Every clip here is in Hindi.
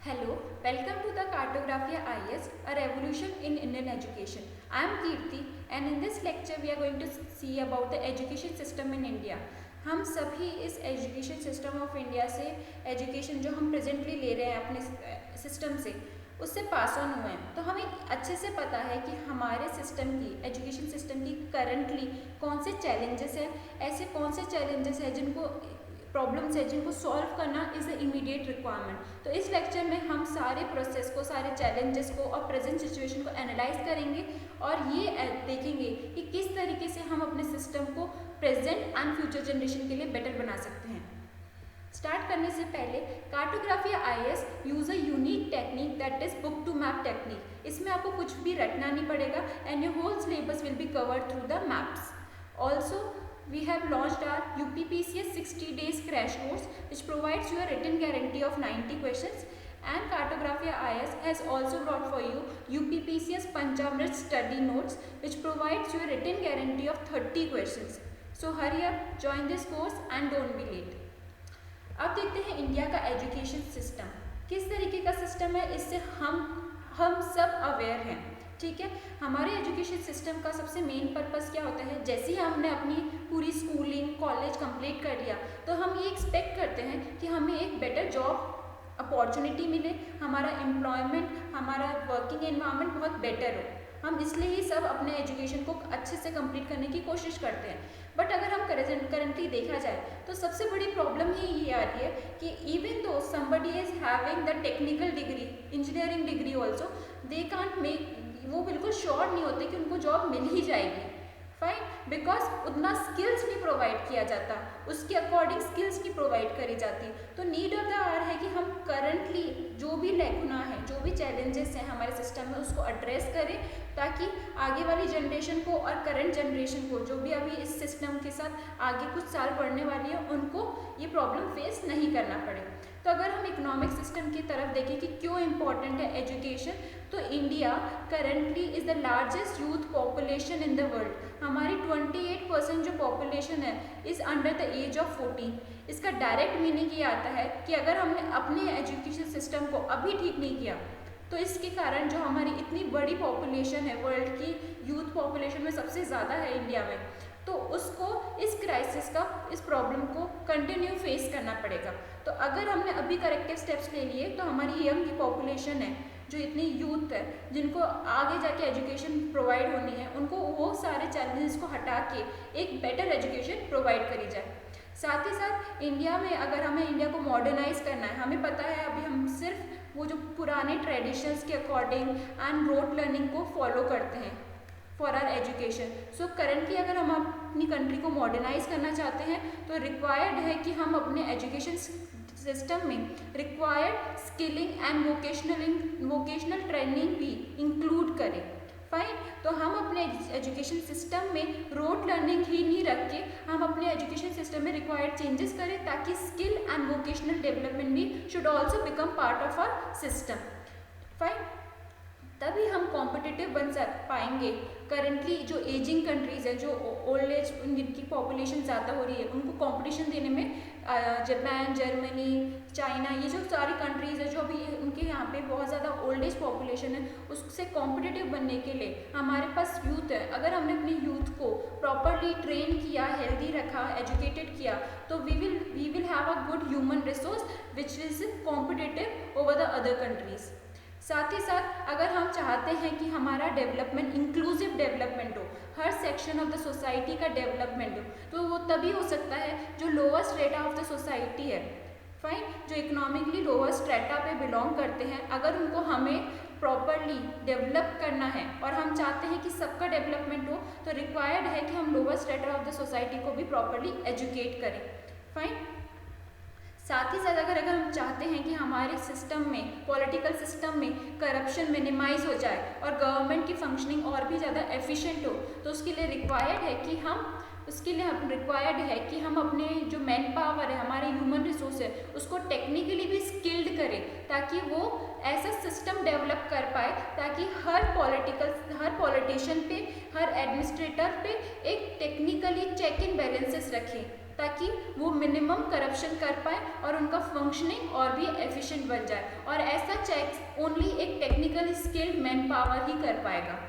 Hello, welcome to the Cartographia IS, a revolution in Indian education. I am Kirti and in this lecture we are going to see about the education system in India. हम सभी इस एजुकेशन सिस्टम ऑफ इंडिया से एजुकेशन जो हम प्रेजेंटली ले रहे हैं अपने सिस्टम से उससे पास ऑन हुए हैं, तो हमें अच्छे से पता है कि हमारे सिस्टम की एजुकेशन सिस्टम की करंटली कौन से चैलेंजेस हैं, ऐसे कौन से चैलेंजेस हैं जिनको प्रॉब्लम्स है जिनको सॉल्व करना इज़ द इमीडिएट रिक्वायरमेंट। तो इस लेक्चर में हम सारे प्रोसेस को, सारे चैलेंजेस को और प्रेजेंट सिचुएशन को एनालाइज करेंगे और ये देखेंगे कि किस तरीके से हम अपने सिस्टम को प्रेजेंट एंड फ्यूचर जनरेशन के लिए बेटर बना सकते हैं। स्टार्ट करने से पहले Cartographia IS use a unique technique that is book to map technique. इसमें आपको कुछ भी रटना नहीं पड़ेगा and your whole syllabus will be covered through the maps. Also we have launched our UPPCS 60 days crash course which provides you a written guarantee of 90 questions, and Cartographia IS has also brought for you UPPCS Panchamrit study notes which provides you a written guarantee of 30 questions. So hurry up, join this course and don't be late. अब देखते हैं इंडिया का एजुकेशन सिस्टम किस तरीके का सिस्टम है, इससे हम सब अवेयर हैं। ठीक है, हमारे एजुकेशन सिस्टम का सबसे मेन पर्पस क्या होता है, जैसे ही हमने अपनी पूरी स्कूलिंग कॉलेज कंप्लीट कर लिया तो हम ये एक्सपेक्ट करते हैं कि हमें एक बेटर जॉब अपॉर्चुनिटी मिले, हमारा एम्प्लॉयमेंट, हमारा वर्किंग एनवायरनमेंट बहुत बेटर हो। हम इसलिए ही सब अपने एजुकेशन को अच्छे से कंप्लीट करने की कोशिश करते हैं। बट अगर हम करंटली देखा जाए तो सबसे बड़ी प्रॉब्लम ही ये आ रही है कि even though somebody is having the technical degree, engineering degree also, they can't make, वो बिल्कुल श्योर नहीं होते कि उनको जॉब मिल ही जाएगी। फाइन, बिकॉज उतना स्किल्स नहीं प्रोवाइड किया जाता, उसके अकॉर्डिंग स्किल्स नहीं प्रोवाइड करी जाती। तो नीड ऑफ द आवर है कि हम करंटली जो भी लैकुना है, जो भी चैलेंजेस हैं हमारे सिस्टम में, उसको एड्रेस करें ताकि आगे वाली जनरेशन को और करंट जनरेशन को, जो भी अभी इस सिस्टम के साथ आगे कुछ साल पढ़ने वाली है, उनको ये प्रॉब्लम फेस नहीं करना पड़े। तो अगर हम इकोनॉमिक सिस्टम की तरफ देखें कि क्यों इम्पॉर्टेंट है एजुकेशन, तो India currently is the largest youth population in the world. हमारी 28% जो पॉपुलेशन है is under the age of 14। इसका डायरेक्ट मीनिंग ये आता है कि अगर हमने अपने एजुकेशन सिस्टम को अभी ठीक नहीं किया तो इसके कारण जो हमारी इतनी बड़ी पॉपुलेशन है, वर्ल्ड की यूथ पॉपुलेशन में सबसे ज़्यादा है इंडिया में, तो उसको इस क्राइसिस का, इस प्रॉब्लम को कंटिन्यू फेस करना पड़ेगा। तो अगर हमने अभी करेक्टिव स्टेप्स ले लिए तो हमारी यंग की पॉपुलेशन है, जो इतनी यूथ है जिनको आगे जाके एजुकेशन प्रोवाइड होनी है, उनको वो सारे चैलेंजेस को हटा के एक बेटर एजुकेशन प्रोवाइड करी जाए। साथ ही साथ इंडिया में अगर हमें इंडिया को मॉडर्नाइज करना है, हमें पता है अभी हम सिर्फ वो जो पुराने ट्रेडिशंस के अकॉर्डिंग एंड रोट लर्निंग को फॉलो करते हैं for our education. So currently अगर हम अपनी कंट्री को मॉडर्नाइज करना चाहते हैं तो रिक्वायर्ड है कि हम अपने एजुकेशन सिस्टम में required skilling and vocational training भी इंक्लूड करें। फाइन, तो हम अपने एजुकेशन सिस्टम में रोट लर्निंग ही नहीं रख के हम अपने एजुकेशन सिस्टम में रिक्वायर्ड चेंजेस करें ताकि स्किल एंड वोकेशनल डेवलपमेंट भी should also become part of our system. Fine, तभी हम कॉम्पिटिटिव बन पाएंगे। करंटली जो एजिंग कंट्रीज़ हैं, जो ओल्ड एज जिनकी पॉपुलेशन ज़्यादा हो रही है, उनको कंपटीशन देने में जापान, जर्मनी, चाइना, ये जो सारी कंट्रीज़ है जो अभी उनके यहाँ पे बहुत ज़्यादा ओल्ड एज पॉपुलेशन है, उससे कॉम्पिटिटिव बनने के लिए हमारे पास यूथ है। अगर हमने अपने यूथ को प्रॉपरली ट्रेन किया, हेल्दी रखा, एजुकेटेड किया, तो we will have a good human resource which is competitive over the other countries. साथ ही साथ अगर हम चाहते हैं कि हमारा डेवलपमेंट इंक्लूसिव डेवलपमेंट हो, हर सेक्शन ऑफ द सोसाइटी का डेवलपमेंट हो, तो वो तभी हो सकता है जो lower strata of the society है, फाइन, जो इकोनॉमिकली लोअर स्ट्रेटा पे बिलोंग करते हैं, अगर उनको हमें प्रॉपरली डेवलप करना है और हम चाहते हैं कि सबका डेवलपमेंट हो, तो रिक्वायर्ड है कि हम lower strata of the society को भी प्रॉपरली एजुकेट करें। फाइन, साथ ही साथ अगर हम चाहते हैं कि हमारे सिस्टम में, पॉलिटिकल सिस्टम में करप्शन मिनिमाइज हो जाए और गवर्नमेंट की फंक्शनिंग और भी ज़्यादा एफिशिएंट हो, तो उसके लिए रिक्वायर्ड है कि हम अपने जो मैन पावर है, हमारे ह्यूमन रिसोर्स है, उसको टेक्निकली भी स्किल्ड करें ताकि वो ऐसा सिस्टम डेवलप कर पाए ताकि हर पॉलिटिशियन पे, हर एडमिनिस्ट्रेटर पे एक टेक्निकली चेक इन बैलेंसेस रखें ताकि वो मिनिमम करप्शन कर पाए और उनका फंक्शनिंग और भी एफिशिएंट बन जाए। और ऐसा चेक ओनली एक टेक्निकल स्किल्ड मैन पावर ही कर पाएगा।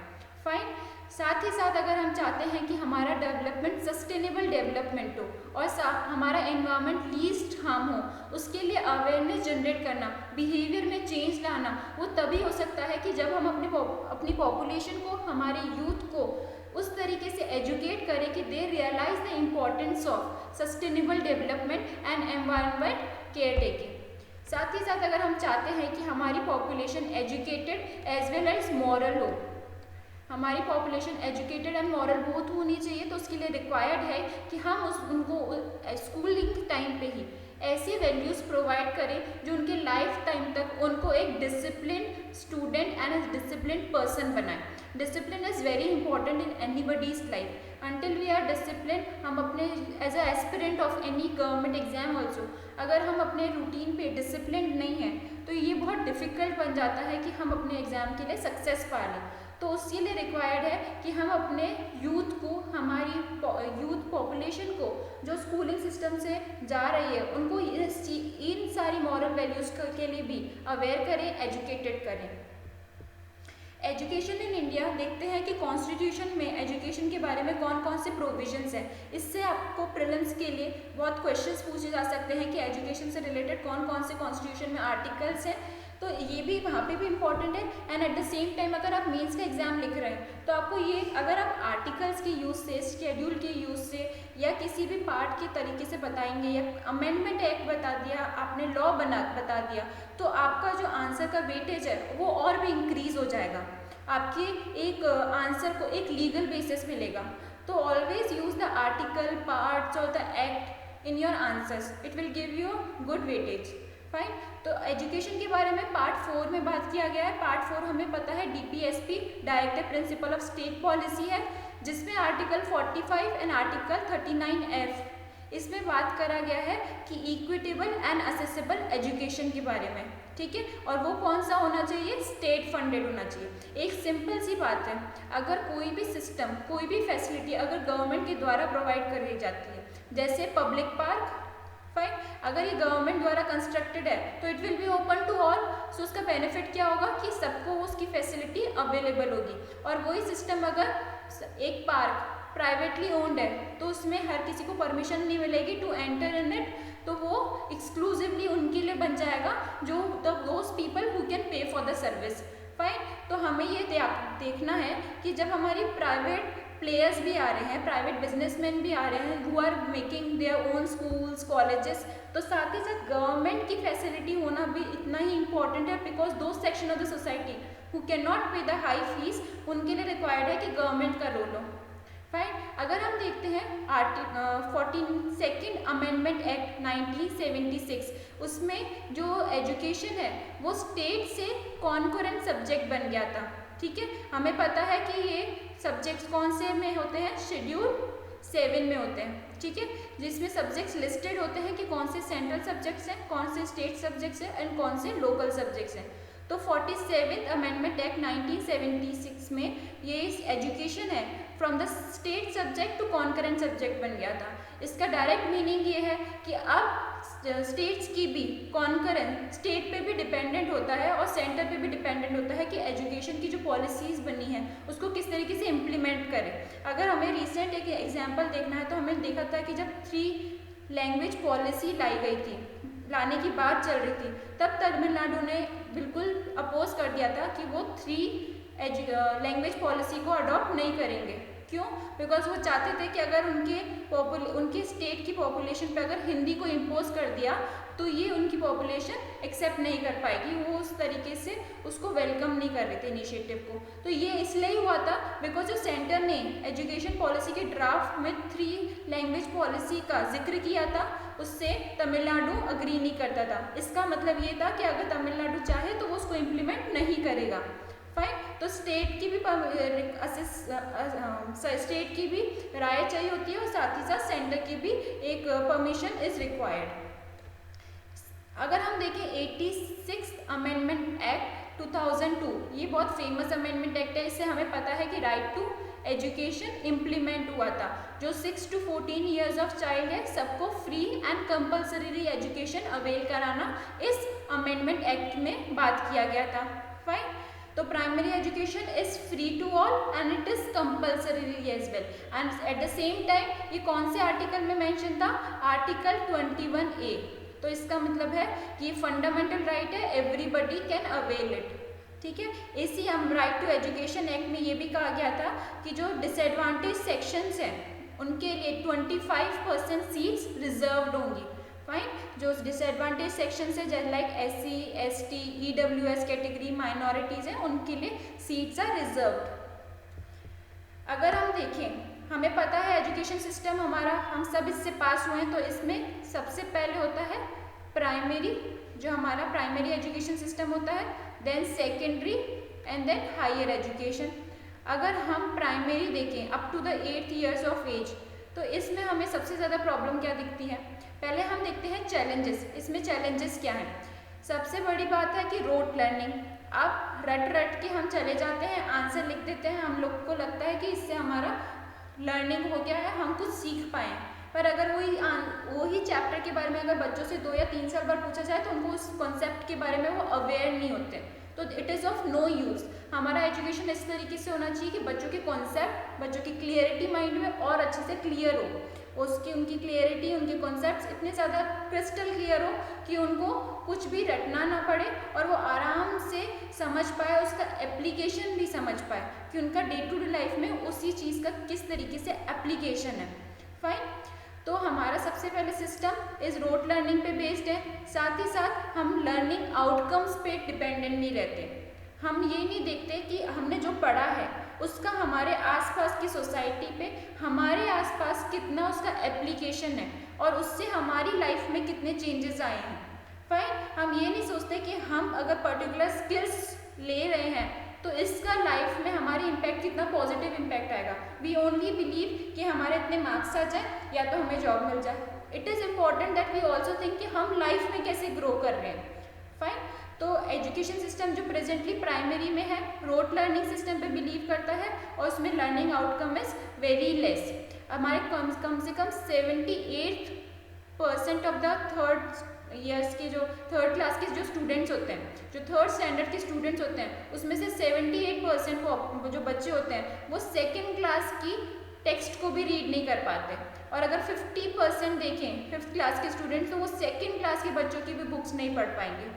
फाइन। साथ ही साथ अगर हम चाहते हैं कि हमारा डेवलपमेंट सस्टेनेबल डेवलपमेंट हो और हमारा एनवायरनमेंट लीस्ट हार्म हो, उसके लिए अवेयरनेस जनरेट करना, बिहेवियर में चेंज लाना, वो तभी हो सकता है कि जब हम अपनी पॉपुलेशन को, हमारे यूथ को उस तरीके से एजुकेट करें कि they realise the importance of sustainable development and environment care taking. साथ ही साथ अगर हम चाहते हैं कि हमारी population educated as well as moral हो, हमारी population educated and moral both होनी चाहिए, तो उसके लिए रिक्वायर्ड है कि हम उनको स्कूलिंग टाइम पे ही ऐसी वैल्यूज़ प्रोवाइड करें जो उनके लाइफ टाइम तक उनको एक discipline student and a discipline person बनाए। Discipline is very important in anybody's life. Until we are discipline, हम अपने as a aspirant of any government exam also, अगर हम अपने रूटीन पे डिसिप्लिन नहीं हैं तो ये बहुत डिफ़िकल्ट बन जाता है कि हम अपने एग्ज़ाम के लिए सक्सेस पा लें। तो उसके लिए रिक्वायर्ड है कि हम अपने यूथ को, हमारी यूथ पॉपुलेशन को जो स्कूलिंग सिस्टम से जा रही है, उनको इन सारी मॉरल वैल्यूज़ के लिए भी अवेयर करें, एजुकेटेड करें। एजुकेशन इन इंडिया देखते हैं कि कॉन्स्टिट्यूशन में एजुकेशन के बारे में कौन कौन से प्रोविजंस हैं। इससे आपको प्रीलिम्स के लिए बहुत क्वेश्चंस पूछे जा सकते हैं कि एजुकेशन से रिलेटेड कौन कौन से कॉन्स्टिट्यूशन में आर्टिकल्स हैं, तो ये भी वहाँ पे भी इम्पॉर्टेंट है। And at the same time अगर आप मेंस का एग्जाम लिख रहे हैं तो आपको ये, अगर आप आर्टिकल्स के यूज़ से, शेड्यूल के यूज़ से या किसी भी पार्ट के तरीके से बताएंगे, या अमेंडमेंट एक्ट बता दिया आपने, लॉ बता दिया, तो आपका जो आंसर का वेटेज है वो और भी इंक्रीज हो जाएगा, आपके एक आंसर को एक लीगल बेसिस मिलेगा। तो always use the article, parts और the act in your answers, it will give you good weightage. Fine. तो एजुकेशन के बारे में पार्ट 4 में बात किया गया है। पार्ट 4 हमें पता है DPSP, directive principle of state policy है, जिसमें आर्टिकल 45 एंड आर्टिकल 39F, इसमें बात करा गया है कि इक्विटेबल एंड असेसिबल एजुकेशन के बारे में, ठीक है। और वो कौन सा होना चाहिए? स्टेट फंडेड होना चाहिए। एक सिंपल सी बात है, अगर कोई भी सिस्टम, कोई भी फैसिलिटी अगर गवर्नमेंट के द्वारा प्रोवाइड करी जाती है, जैसे पब्लिक पार्क, फाइन, अगर ये गवर्नमेंट द्वारा कंस्ट्रक्टेड है तो it will be open to all. So उसका बेनिफिट क्या होगा कि सबको उसकी फैसिलिटी अवेलेबल होगी। और वही सिस्टम अगर एक पार्क प्राइवेटली ओन्ड है तो उसमें हर किसी को परमिशन नहीं मिलेगी टू एंटर इन इट, तो वो एक्सक्लूसिवली उनके लिए बन जाएगा, जो those people who can pay for the service. Fine. तो हमें ये देखना है कि जब हमारी प्राइवेट प्लेयर्स भी आ रहे हैं, प्राइवेट बिजनेसमैन भी आ रहे हैं, who are making their own schools, colleges, तो साथ ही साथ गवर्नमेंट की फैसिलिटी होना भी इतना ही इम्पॉर्टेंट है, बिकॉज दो section of the society who can not पे द हाई फीस, उनके लिए रिक्वायर्ड है कि गवर्नमेंट का रोल हो। फाइन। अगर हम देखते हैं 42nd अमेंडमेंट एक्ट 1976, उसमें जो एजुकेशन है वो स्टेट से कॉन्करेंट सब्जेक्ट बन गया था, ठीक है। हमें पता है कि ये सब्जेक्ट्स कौन से में होते हैं? शेड्यूल 7 में होते हैं, ठीक है, जिसमें सब्जेक्ट्स लिस्टेड होते हैं कि कौन से सेंट्रल सब्जेक्ट्स हैं, कौन से स्टेट सब्जेक्ट्स हैं एंड कौन से लोकल सब्जेक्ट्स हैं। तो 47th अमेंडमेंट एक्ट 1976 में ये एजुकेशन है from the state subject to concurrent subject बन गया था। इसका डायरेक्ट मीनिंग ये है कि अब स्टेट्स की भी कॉन्करेंट स्टेट पे भी डिपेंडेंट होता है और सेंटर पे भी डिपेंडेंट होता है कि एजुकेशन की जो पॉलिसीज़ बनी है उसको किस तरीके से इम्प्लीमेंट करें। अगर हमें रिसेंट एक एग्जांपल देखना है तो हमें देखा था कि जब 3 लैंग्वेज पॉलिसी लाई गई थी, लाने की बात चल रही थी, तब तमिलनाडु ने बिल्कुल अपोज कर दिया था कि वो 3 लैंग्वेज पॉलिसी को अडॉप्ट नहीं करेंगे। क्यों? बिकॉज वो चाहते थे कि अगर उनके स्टेट की पॉपुलेशन पे अगर हिंदी को इम्पोज कर दिया तो ये उनकी पॉपुलेशन एक्सेप्ट नहीं कर पाएगी, वो उस तरीके से उसको वेलकम नहीं कर रहे थे इनिशिएटिव को। तो ये इसलिए हुआ था बिकॉज जो सेंटर ने एजुकेशन पॉलिसी के ड्राफ्ट में 3 लैंग्वेज पॉलिसी का जिक्र किया था उससे तमिलनाडु अग्री नहीं करता था। इसका मतलब ये था कि अगर तमिलनाडु चाहे तो वो उसको इम्प्लीमेंट नहीं करेगा। फाइन। तो स्टेट की भी राय चाहिए होती है और साथ ही साथ सेंटर की भी एक परमिशन इज रिक्वायर्ड। अगर हम देखें 86th अमेंडमेंट एक्ट 2002, ये बहुत फेमस अमेंडमेंट एक्ट है। इससे हमें पता है कि राइट टू एजुकेशन इम्प्लीमेंट हुआ था। जो 6 to 14 ईयर्स ऑफ चाइल्ड है सबको free and compulsory education avail कराना इस अमेंडमेंट एक्ट में बात किया गया था। फाइन। तो primary education is free to all and it is compulsory as well. And at the same time ये कौन से आर्टिकल में मेंशन था? Article 21A। तो इसका मतलब है कि ये फंडामेंटल राइट है, एवरीबडी कैन अवेल इट। ठीक है। इसी हम राइट टू एजुकेशन एक्ट में ये भी कहा गया था कि जो डिसएडवांटेज सेक्शंस हैं उनके लिए 25% सीट्स रिजर्व्ड होंगी। फाइन। जो डिसएडवांटेज सेक्शन है जैसे like SC, ST, EWS category minorities हैं उनके लिए सीट्स आर रिजर्व्ड। अगर हम देखें, हमें पता है एजुकेशन सिस्टम हमारा, हम सब इससे पास हुए हैं, तो इसमें सबसे पहले होता है प्राइमरी, जो हमारा प्राइमरी एजुकेशन सिस्टम होता है, then secondary and then higher education. अगर हम प्राइमरी देखें up to the 8 years of age, तो इसमें हमें सबसे ज़्यादा प्रॉब्लम क्या दिखती है? पहले हम देखते हैं चैलेंजेस। इसमें चैलेंजेस क्या हैं? सबसे बड़ी बात है कि रोट लर्निंग। अब रट रट के हम चले जाते हैं, आंसर लिख देते हैं, हम लोग को लगता है कि इससे हमारा लर्निंग हो गया है, हम कुछ सीख पाए। पर अगर वही चैप्टर के बारे में अगर बच्चों से 2 या 3 साल बाद पूछा जाए तो उनको उस कॉन्सेप्ट के बारे में वो अवेयर नहीं होते, तो it is of no use. हमारा एजुकेशन इस तरीके से होना चाहिए कि बच्चों के कॉन्सेप्ट, बच्चों की क्लियरिटी माइंड में और अच्छे से क्लियर हो, उनकी क्लियरिटी, उनके कॉन्सेप्ट्स इतने ज़्यादा क्रिस्टल क्लियर हो कि उनको कुछ भी रटना ना पड़े और वो आराम से समझ पाए, उसका एप्लीकेशन भी समझ पाए कि उनका डे टू डे लाइफ में उसी चीज़ का किस तरीके से एप्लीकेशन है। फाइन। तो हमारा सबसे पहले सिस्टम इस रोट लर्निंग पे बेस्ड है। साथ ही साथ हम लर्निंग आउटकम्स पे डिपेंडेंट नहीं रहते। हम ये नहीं देखते कि हमने जो पढ़ा है उसका हमारे आसपास की सोसाइटी पे, हमारे आसपास कितना उसका एप्लीकेशन है और उससे हमारी लाइफ में कितने चेंजेस आए हैं। फाइन। हम ये नहीं सोचते कि हम अगर पर्टिकुलर स्किल्स ले रहे हैं तो इसका लाइफ में हमारी इम्पैक्ट कितना पॉजिटिव इम्पैक्ट आएगा। वी ओनली बिलीव कि हमारे इतने मार्क्स आ जाए या तो हमें जॉब मिल जाए। It is important that we also think कि हम लाइफ में कैसे ग्रो कर रहे हैं। फाइन। तो एजुकेशन सिस्टम जो प्रेजेंटली प्राइमरी में है, रोट लर्निंग सिस्टम पे बिलीव करता है और उसमें learning outcome is very less. हमारे कम से कम 78% ऑफ द थर्ड ईयर्स के, जो थर्ड क्लास के जो स्टूडेंट्स होते हैं, जो थर्ड स्टैंडर्ड के स्टूडेंट्स होते हैं, उसमें से 78% जो बच्चे होते हैं वो सेकेंड क्लास की टेक्स्ट को भी रीड नहीं कर पाते। और अगर 50% देखें फिफ्थ क्लास के स्टूडेंट्स, तो वो सेकेंड क्लास के बच्चों की भी बुक्स नहीं पढ़ पाएंगे।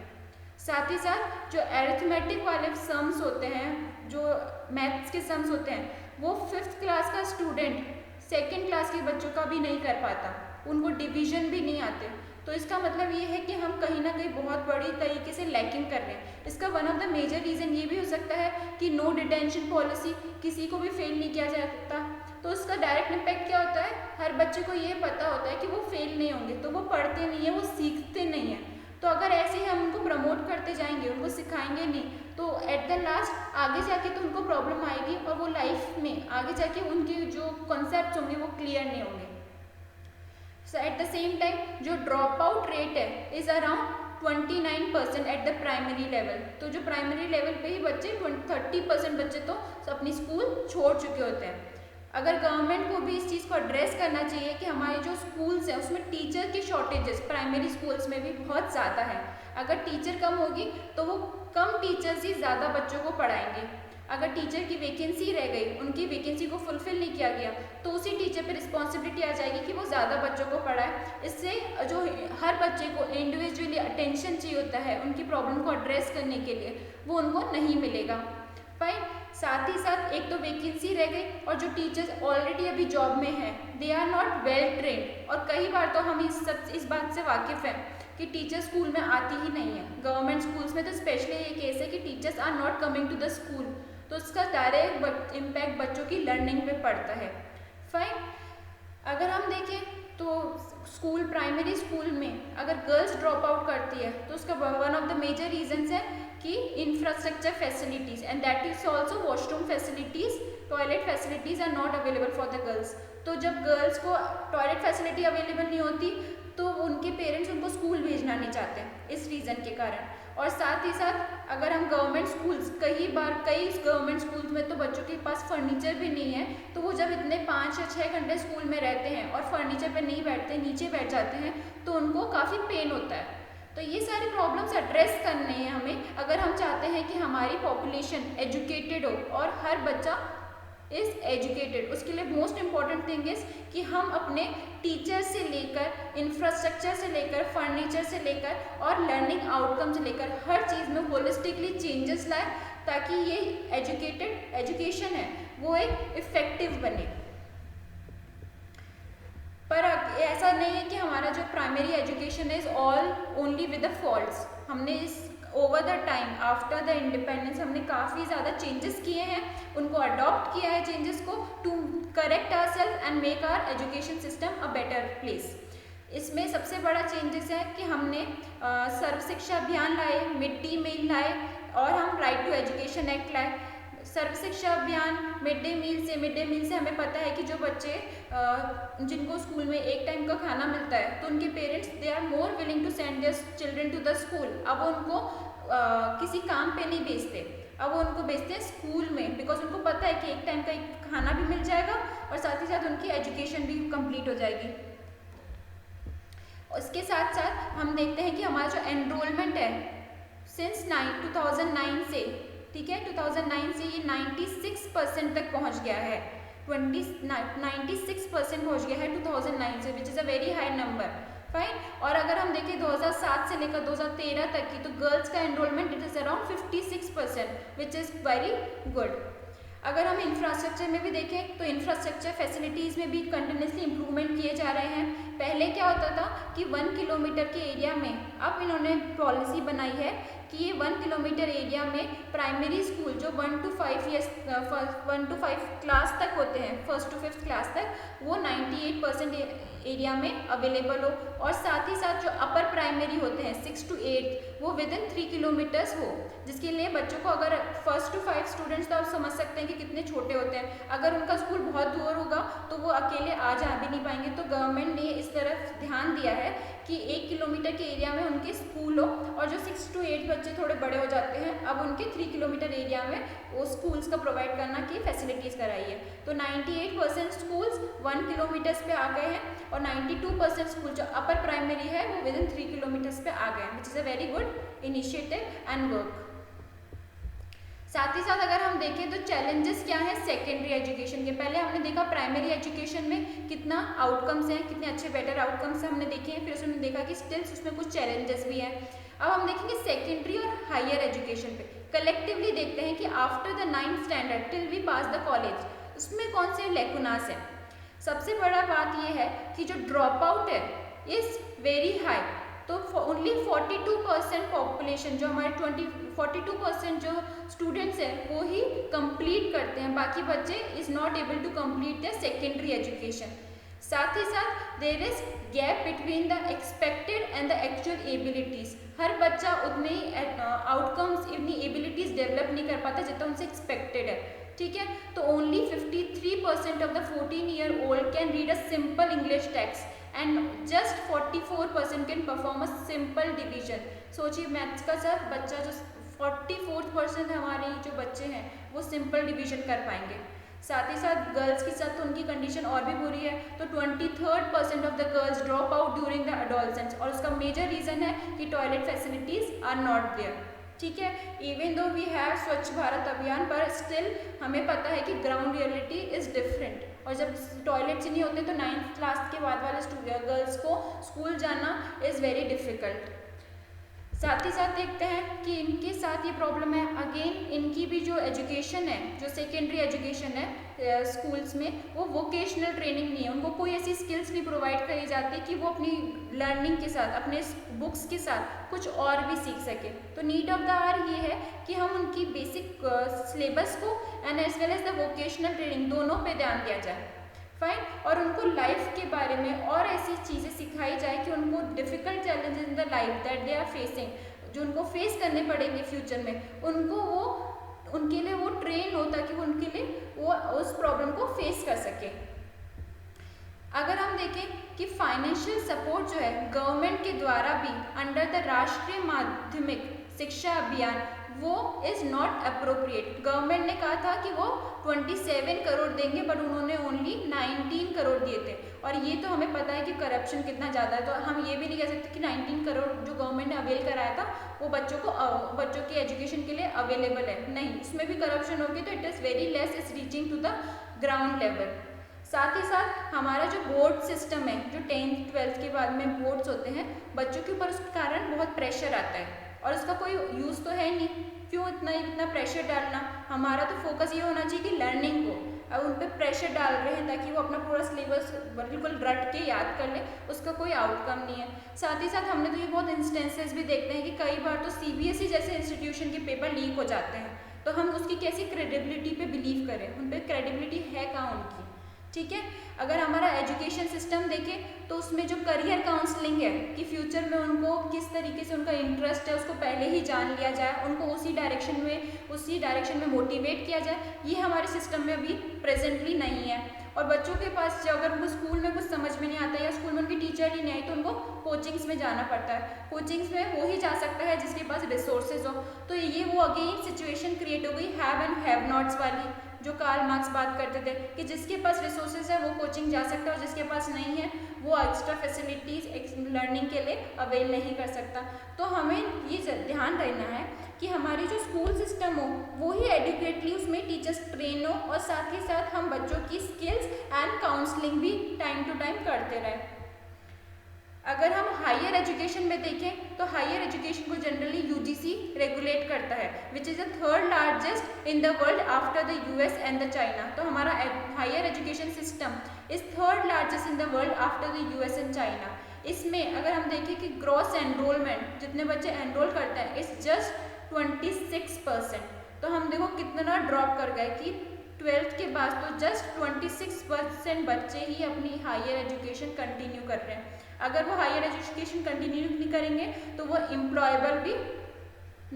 साथ ही साथ जो एरिथमेटिक वाले सम्स होते हैं, जो मैथ्स के सम्स होते हैं, वो फिफ्थ क्लास का स्टूडेंट सेकेंड क्लास के बच्चों का भी नहीं कर पाता, उनको डिवीजन भी नहीं आते। तो इसका मतलब ये है कि हम कहीं ना कहीं बहुत बड़ी तरीके से लैकिंग कर रहे हैं। इसका one of the major reason ये भी हो सकता है कि नो डिटेंशन पॉलिसी, किसी को भी फेल नहीं किया जाता। तो उसका डायरेक्ट इम्पैक्ट क्या होता है? हर बच्चे को ये पता होता है कि वो फेल नहीं होंगे, तो वो पढ़ते नहीं है, वो सीखते नहीं हैं। तो अगर ऐसे ही हम उनको प्रमोट करते जाएंगे, उनको सिखाएंगे नहीं, तो एट द लास्ट आगे जाके तो उनको प्रॉब्लम आएगी और वो लाइफ में आगे जाके उनके जो कॉन्सेप्ट्स होंगे वो क्लियर नहीं होंगे। सो एट द सेम टाइम जो ड्रॉप आउट रेट है is around 29% at the primary level. तो जो प्राइमरी लेवल पे ही बच्चे 30% बच्चे तो अपनी स्कूल छोड़ चुके होते हैं। अगर गवर्नमेंट को भी इस चीज़ को एड्रेस करना चाहिए कि हमारे जो स्कूल्स हैं उसमें टीचर की शॉर्टेजेस प्राइमरी स्कूल्स में भी बहुत ज़्यादा है। अगर टीचर कम होगी तो वो कम टीचर्स ही ज़्यादा बच्चों को पढ़ाएंगे। अगर टीचर की वैकेंसी रह गई, उनकी वैकेंसी को फुलफिल नहीं किया गया, तो उसी टीचर पे रिस्पॉन्सिबिलिटी आ जाएगी कि वो ज़्यादा बच्चों को पढ़ाए। इससे जो हर बच्चे को इंडिविजुअली अटेंशन चाहिए होता है उनकी प्रॉब्लम को एड्रेस करने के लिए, वो उनको नहीं मिलेगा। फाइन। साथ ही साथ एक तो वैकेंसी रह गई और जो टीचर्स ऑलरेडी अभी जॉब में हैं they are not well trained. और कई बार तो हम इस बात से वाकिफ़ हैं कि टीचर स्कूल में आती ही नहीं है। गवर्नमेंट स्कूल्स में तो स्पेशली ये केस है कि teachers are not coming to the school, तो इसका डायरेक्ट इम्पैक्ट बच्चों की लर्निंग पे पड़ता है। फाइन। अगर हम देखें तो स्कूल, प्राइमरी स्कूल में अगर गर्ल्स ड्रॉप आउट करती है तो उसका one of the major reasons है कि infrastructure facilities and that is also washroom facilities, toilet facilities are not available for the girls. तो जब गर्ल्स को टॉयलेट फैसिलिटी अवेलेबल नहीं होती तो उनके पेरेंट्स उनको स्कूल भेजना नहीं चाहते इस रीज़न के कारण। और साथ ही साथ अगर हम गवर्नमेंट स्कूल्स, कई गवर्नमेंट स्कूल्स में तो बच्चों के पास फर्नीचर भी नहीं है, तो वो जब इतने 5 या 6 घंटे स्कूल में रहते हैं और फर्नीचर पे नहीं बैठते, नीचे बैठ जाते हैं, तो उनको काफ़ी पेन होता है। तो ये सारी प्रॉब्लम्स एड्रेस करने हैं हमें, अगर हम चाहते हैं कि हमारी पॉपुलेशन एजुकेटेड हो और हर बच्चा इज एजुकेटेड। उसके लिए मोस्ट इम्पॉर्टेंट थिंग इज कि हम अपने टीचर से लेकर, इंफ्रास्ट्रक्चर से लेकर, फर्नीचर से लेकर और लर्निंग आउटकम से लेकर हर चीज़ में होलिस्टिकली चेंजेस लाए, ताकि ये एजुकेशन है वो एक इफेक्टिव बने। पर ऐसा नहीं है कि हमारा जो primary education is all only with the faults. हमने इस over the time after the independence हमने काफ़ी ज़्यादा चेंजेस किए हैं, उनको अडॉप्ट किया है चेंजेस को, to correct ourselves and make our education system a better place. इसमें सबसे बड़ा चेंजेस है कि हमने सर्व शिक्षा अभियान लाए, मिड डे मील लाए और हम राइट टू एजुकेशन एक्ट लाए। सर्व शिक्षा अभियान, मिड डे मील से हमें पता है कि जो बच्चे जिनको स्कूल में एक टाइम का खाना मिलता है, तो उनके parents they are more willing to send their children to the school. अब वो उनको किसी काम पे नहीं भेजते, अब वो उनको भेजते हैं स्कूल में, बिकॉज उनको पता है कि एक टाइम का खाना भी मिल जाएगा और साथ ही साथ उनकी एजुकेशन भी कंप्लीट हो जाएगी। उसके साथ साथ हम देखते हैं कि हमारा जो एनरोलमेंट है सिंस 2009 से, ठीक है, 2009 से ये 96% तक पहुंच गया है। 96% पहुंच गया है 2009 से, which is a very high number, fine. और अगर हम देखें 2007 से लेकर 2013 तक की, तो गर्ल्स का enrolment it is around 56%, which is very good. अगर हम इंफ्रास्ट्रक्चर में भी देखें तो इंफ्रास्ट्रक्चर फैसिलिटीज़ में भी कंटिन्यूसली इंप्रूवमेंट किए जा रहे हैं। पहले क्या होता था कि 1 किलोमीटर के एरिया में, अब इन्होंने पॉलिसी बनाई है कि ये 1 किलोमीटर एरिया में प्राइमरी स्कूल जो 1 to 5 क्लास तक होते हैं, 1st to 5th क्लास तक, वो 98% एरिया में अवेलेबल हो, और साथ ही साथ जो अपर प्राइमरी होते हैं 6 to 8 वो विद इन 3 किलोमीटर्स हो, जिसके लिए बच्चों को, अगर 1st to 5 स्टूडेंट्स, तो आप समझ सकते हैं कि कितने छोटे होते हैं, अगर उनका स्कूल बहुत दूर होगा तो वो अकेले आ जा भी नहीं पाएंगे। तो गवर्नमेंट ने इस तरफ ध्यान दिया है कि 1 किलोमीटर के एरिया में उनके स्कूल हो, और जो 6 to 8 बच्चे थोड़े बड़े हो जाते हैं, अब उनके 3 किलोमीटर एरिया में वो स्कूल्स का प्रोवाइड करना की फैसिलिटीज़ कराई है। तो 98% स्कूल्स 1 किलोमीटर्स पे आ गए हैं, और 92% स्कूल जो अपर प्राइमरी है वो विद इन 3 किलोमीटर्स पे आ गए हैं, which is a very good initiative and work. साथ ही साथ अगर हम देखें तो चैलेंजेस क्या हैं सेकेंडरी एजुकेशन के। पहले हमने देखा प्राइमरी एजुकेशन में कितना आउटकम्स हैं, कितने अच्छे बेटर आउटकम्स हमने देखे हैं, फिर उसमें देखा कि स्टिल्स उसमें कुछ चैलेंजेस भी हैं। अब हम देखेंगे सेकेंडरी और हायर एजुकेशन पे। कलेक्टिवली देखते हैं कि after the 9th standard till we pass the college, उसमें कौन से लेकुनास हैं। सबसे बड़ा बात यह है कि जो ड्रॉप आउट है इज़ वेरी हाई, तो ओनली 42% पॉपुलेशन, जो हमारे 42% जो स्टूडेंट्स हैं वो ही कंप्लीट करते हैं, बाकी बच्चे is not able to complete the secondary education. साथ ही साथ there is gap between the expected and the actual abilities. हर बच्चा उतने ही आउटकम्स, इतनी एबिलिटीज़ डेवलप नहीं कर पाता जितना उनसे एक्सपेक्टेड है, ठीक है। तो only 53% of the 14-year-old can read a simple English text and just 44% can perform a simple division. सोचिए मैथ्स का सर बच्चा जो 44% हमारे जो बच्चे हैं वो सिंपल डिवीजन कर पाएंगे। साथ ही साथ गर्ल्स के साथ तो उनकी कंडीशन और भी बुरी है, तो 23% of the girls drop out during the adolescence, और उसका मेजर रीज़न है कि toilet facilities are not there, ठीक है। इवन दो वी हैव स्वच्छ भारत अभियान, पर स्टिल हमें पता है कि ग्राउंड रियलिटी इज़ डिफरेंट, और जब टॉयलेट्स ही नहीं होते तो 9th क्लास के बाद वाले गर्ल्स को स्कूल जाना इज़ वेरी डिफ़िकल्ट। साथ ही साथ देखते हैं कि इनके साथ ये प्रॉब्लम है, अगेन इनकी भी जो एजुकेशन है, जो सेकेंडरी एजुकेशन है स्कूल्स में, वो वोकेशनल ट्रेनिंग नहीं है, उनको कोई ऐसी स्किल्स नहीं प्रोवाइड करी जाती कि वो अपनी लर्निंग के साथ, अपने बुक्स के साथ कुछ और भी सीख सके। तो नीड ऑफ द आवर ये है कि हम उनकी बेसिक सिलेबस को and as well as the vocational training दोनों पे ध्यान दिया जाए, फाइन। और उनको लाइफ के बारे में और ऐसी चीज़ें सिखाई जाए कि उनको difficult challenges in the life that they are facing, जो उनको फेस करने पड़ेंगे फ्यूचर में, उनको वो उनके लिए वो ट्रेन हो ताकि वो उनके लिए वो उस प्रॉब्लम को फेस कर सके। अगर हम देखें कि फाइनेंशियल सपोर्ट जो है गवर्नमेंट के द्वारा भी अंडर द राष्ट्रीय माध्यमिक शिक्षा अभियान वो इज़ नॉट अप्रोप्रिएट। गवर्नमेंट ने कहा था कि वो 27 करोड़ देंगे, बट उन्होंने ओनली 19 करोड़ दिए थे। और ये तो हमें पता है कि करप्शन कितना ज़्यादा है, तो हम ये भी नहीं कह सकते कि 19 करोड़ जो गवर्नमेंट ने अवेल कराया था वो बच्चों की एजुकेशन के लिए अवेलेबल है। नहीं, उसमें भी करप्शन होगी, तो it is very less, is reaching to the ground level. साथ ही साथ हमारा जो बोर्ड सिस्टम है, जो 10th 12th के बाद में बोर्ड्स होते हैं, बच्चों के ऊपर उसके कारण बहुत प्रेशर आता है और उसका कोई यूज़ तो है नहीं। क्यों इतना प्रेशर डालना? हमारा तो फोकस ये होना चाहिए कि लर्निंग को। अब उन पर प्रेशर डाल रहे हैं ताकि वो अपना पूरा सिलेबस बिल्कुल रट के याद कर ले, उसका कोई आउटकम नहीं है। साथ ही साथ हमने तो ये बहुत इंस्टेंसेस भी देखते हैं कि कई बार तो CBSE जैसे इंस्टीट्यूशन के पेपर लीक हो जाते हैं, तो हम उसकी कैसी क्रेडिबिलिटी पे बिलीव करें? उन पर क्रेडिबिलिटी है कहाँ उनकी? ठीक है। अगर हमारा एजुकेशन सिस्टम देखें तो उसमें जो करियर काउंसलिंग है कि फ्यूचर में उनको किस तरीके से उनका इंटरेस्ट है उसको पहले ही जान लिया जाए, उनको उसी डायरेक्शन में मोटिवेट किया जाए, ये हमारे सिस्टम में अभी प्रेजेंटली नहीं है। और बच्चों के पास अगर उनको स्कूल में कुछ समझ में नहीं आता या स्कूल में उनकी टीचर ही नहीं आई तो उनको कोचिंग्स में जाना पड़ता है। कोचिंग्स में वो ही जा सकता है जिसके पास रिसोर्सेज हो। तो ये वो अगेन सिचुएशन क्रिएट हो गई हैव एंड हैव नॉट्स वाली, जो कार्ल मार्क्स बात करते थे कि जिसके पास रिसोर्सेज है वो कोचिंग जा सकता है और जिसके पास नहीं है वो एक्स्ट्रा फैसिलिटीज़ लर्निंग के लिए अवेल नहीं कर सकता। तो हमें ये ध्यान रखना है कि हमारी जो स्कूल सिस्टम हो वो ही एडुकेटली उसमें टीचर्स ट्रेन हो और साथ ही साथ हम बच्चों की स्किल्स एंड काउंसलिंग भी टाइम टू टाइम करते रहें। अगर हम हायर एजुकेशन में देखें तो हायर एजुकेशन को जनरली UGC रेगुलेट करता है, which is the third largest in the world after the US and the China. तो हमारा higher education system is third largest in the world after the US and China. इसमें अगर हम देखें कि ग्रॉस एनरोलमेंट जितने बच्चे एनरोल करते हैं इज जस्ट 26%। तो हम देखो कितना ड्रॉप कर गए कि 12th के बाद तो जस्ट 26% बच्चे ही अपनी हायर एजुकेशन कंटिन्यू कर रहे हैं। अगर वो हायर एजुकेशन कंटिन्यू नहीं करेंगे तो वो एम्प्लॉयबल भी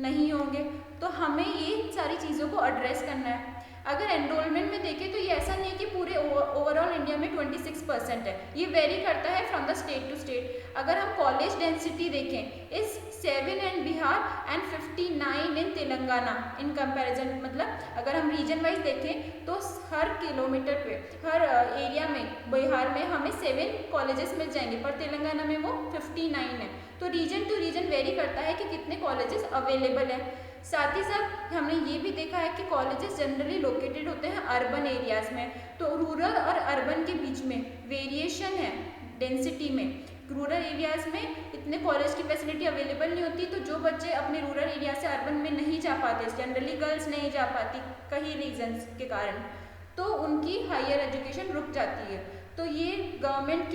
नहीं होंगे। तो हमें ये सारी चीज़ों को एड्रेस करना है। अगर एनरोलमेंट में देखें तो ये ऐसा नहीं है कि पूरे ओवरऑल इंडिया में 26% है, ये वेरी करता है from the state to state. अगर हम कॉलेज डेंसिटी देखें इस 7 in Bihar and 59 in Telangana in comparison, मतलब अगर हम रीजन वाइज देखें तो हर किलोमीटर पे हर एरिया में बिहार में हमें 7 कॉलेजेस मिल जाएंगे, पर तेलंगाना में वो 59 है। तो रीजन टू रीजन वेरी करता है कि कितने कॉलेजेस अवेलेबल हैं। साथ ही साथ हमने ये भी देखा है कि कॉलेजेस जनरली लोकेटेड होते हैं अर्बन एरियाज़ में, तो रूरल और अर्बन के बीच में वेरिएशन है डेंसिटी में। रूरल एरियाज़ में इतने कॉलेज की फैसिलिटी अवेलेबल नहीं होती, तो जो बच्चे अपने रूरल एरिया से अर्बन में नहीं जा पाते, जनरली गर्ल्स नहीं जा पाती कई रीजन्स के कारण, तो उनकी हायर एजुकेशन रुक जाती है। तो ये गवर्नमेंट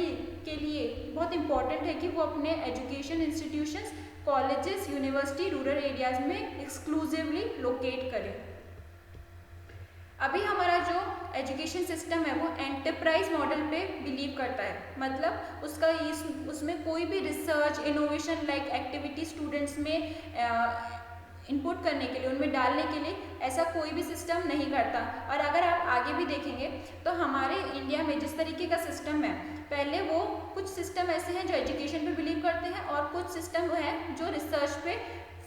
के लिए बहुत इम्पॉर्टेंट है कि वो अपने education institutions colleges university rural areas में एक्सक्लूसिवली लोकेट करें। अभी हमारा जो एजुकेशन सिस्टम है वो एंटरप्राइज मॉडल पे बिलीव करता है, मतलब उसमें कोई भी research innovation like activity students में इनपुट करने के लिए, उनमें डालने के लिए ऐसा कोई भी सिस्टम नहीं करता। और अगर आप आगे भी देखेंगे तो हमारे इंडिया में जिस तरीके का सिस्टम है, पहले वो कुछ सिस्टम ऐसे हैं जो एजुकेशन पे बिलीव करते हैं और कुछ सिस्टम है जो रिसर्च पे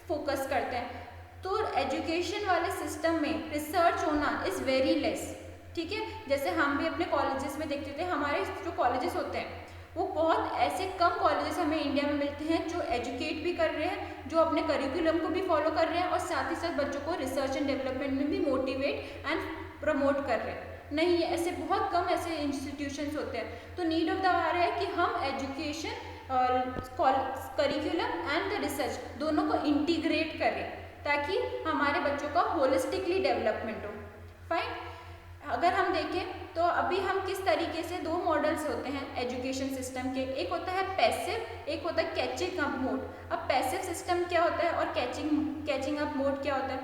फोकस करते हैं। तो एजुकेशन वाले सिस्टम में रिसर्च होना इज़ वेरी लेस, ठीक है। जैसे हम भी अपने कॉलेजेस में देखते थे, हमारे जो कॉलेजेस होते हैं वो बहुत ऐसे कम कॉलेजेस हमें इंडिया में मिलते हैं जो एजुकेट भी कर रहे हैं, जो अपने करिकुलम को भी फॉलो कर रहे हैं और साथ ही साथ बच्चों को रिसर्च एंड डेवलपमेंट में भी मोटिवेट एंड प्रमोट कर रहे हैं। नहीं, ऐसे बहुत कम ऐसे इंस्टीट्यूशंस होते हैं। तो नीड ऑफ द आवर है कि हम education curriculum and the research दोनों को इंटीग्रेट करें ताकि हमारे बच्चों का होलिस्टिकली डेवलपमेंट हो। फाइन। अगर हम देखें तो अभी हम किस तरीके से दो मॉडल्स होते हैं एजुकेशन सिस्टम के, एक होता है पैसिव, एक होता है कैचिंग अप मोड। अब पैसिव सिस्टम क्या होता है और कैचिंग अप मोड क्या होता है?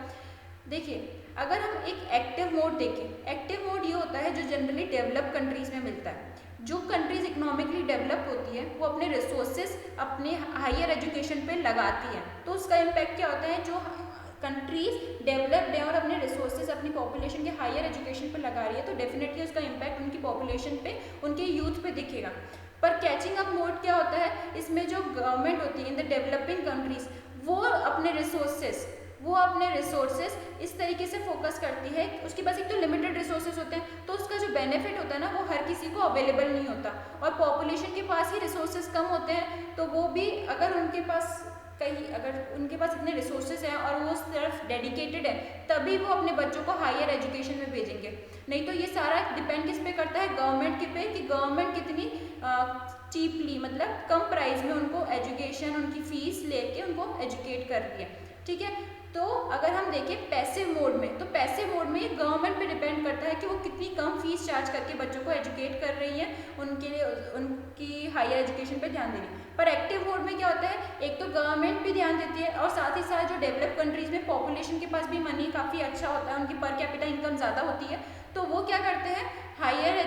देखिए, अगर हम एक एक्टिव मोड देखें, एक्टिव मोड ये होता है जो जनरली डेवलप कंट्रीज़ में मिलता है। जो कंट्रीज़ इकोनॉमिकली डेवलप होती है वो अपने रिसोर्सेज अपने हायर एजुकेशन पे लगाती हैं, तो उसका इम्पैक्ट क्या होता है? जो कंट्रीज डेवलप्ड है और अपने रिसोर्सेज अपनी पॉपुलेशन के हायर एजुकेशन पे लगा रही है, तो डेफिनेटली उसका इम्पैक्ट उनकी पॉपुलेशन पे, उनके यूथ पे दिखेगा। पर कैचिंग अप मोड क्या होता है? इसमें जो गवर्नमेंट होती है इन द डेवलपिंग कंट्रीज वो अपने रिसोर्सेज वो अपने रिसोर्सेज इस तरीके से फोकस करती है, उसके पास एक तो लिमिटेड रिसोर्सेज होते हैं, तो उसका जो बेनिफिट होता है ना वो हर किसी को अवेलेबल नहीं होता। और पॉपुलेशन के पास ही रिसोर्सेज कम होते हैं, तो वो भी अगर उनके पास इतने रिसोर्सेज हैं और वो सिर्फ डेडिकेटेड है, तभी वो अपने बच्चों को हायर एजुकेशन में भेजेंगे। नहीं तो ये सारा डिपेंड किस पे करता है, गवर्नमेंट के पे, कि गवर्नमेंट कितनी चीपली, मतलब कम प्राइस में उनको एजुकेशन, उनकी फीस लेके उनको एजुकेट कर रही है। ठीक है, तो अगर हम देखें पैसिव मोड में, तो पैसिव मोड में ये गवर्नमेंट पे डिपेंड करता है कि वो कितनी कम फीस चार्ज करके बच्चों को एजुकेट कर रही है, उनके लिए उनकी हायर एजुकेशन पे ध्यान दे रही है। पर एक्टिव मोड में क्या होता है, एक तो गवर्नमेंट भी ध्यान देती है और साथ ही साथ जो डेवलप कंट्रीज में पॉपुलेशन के पास भी मनी काफ़ी अच्छा होता है, उनकी पर कैपिटा इनकम ज़्यादा होती है, तो वो क्या करते हैं, हायर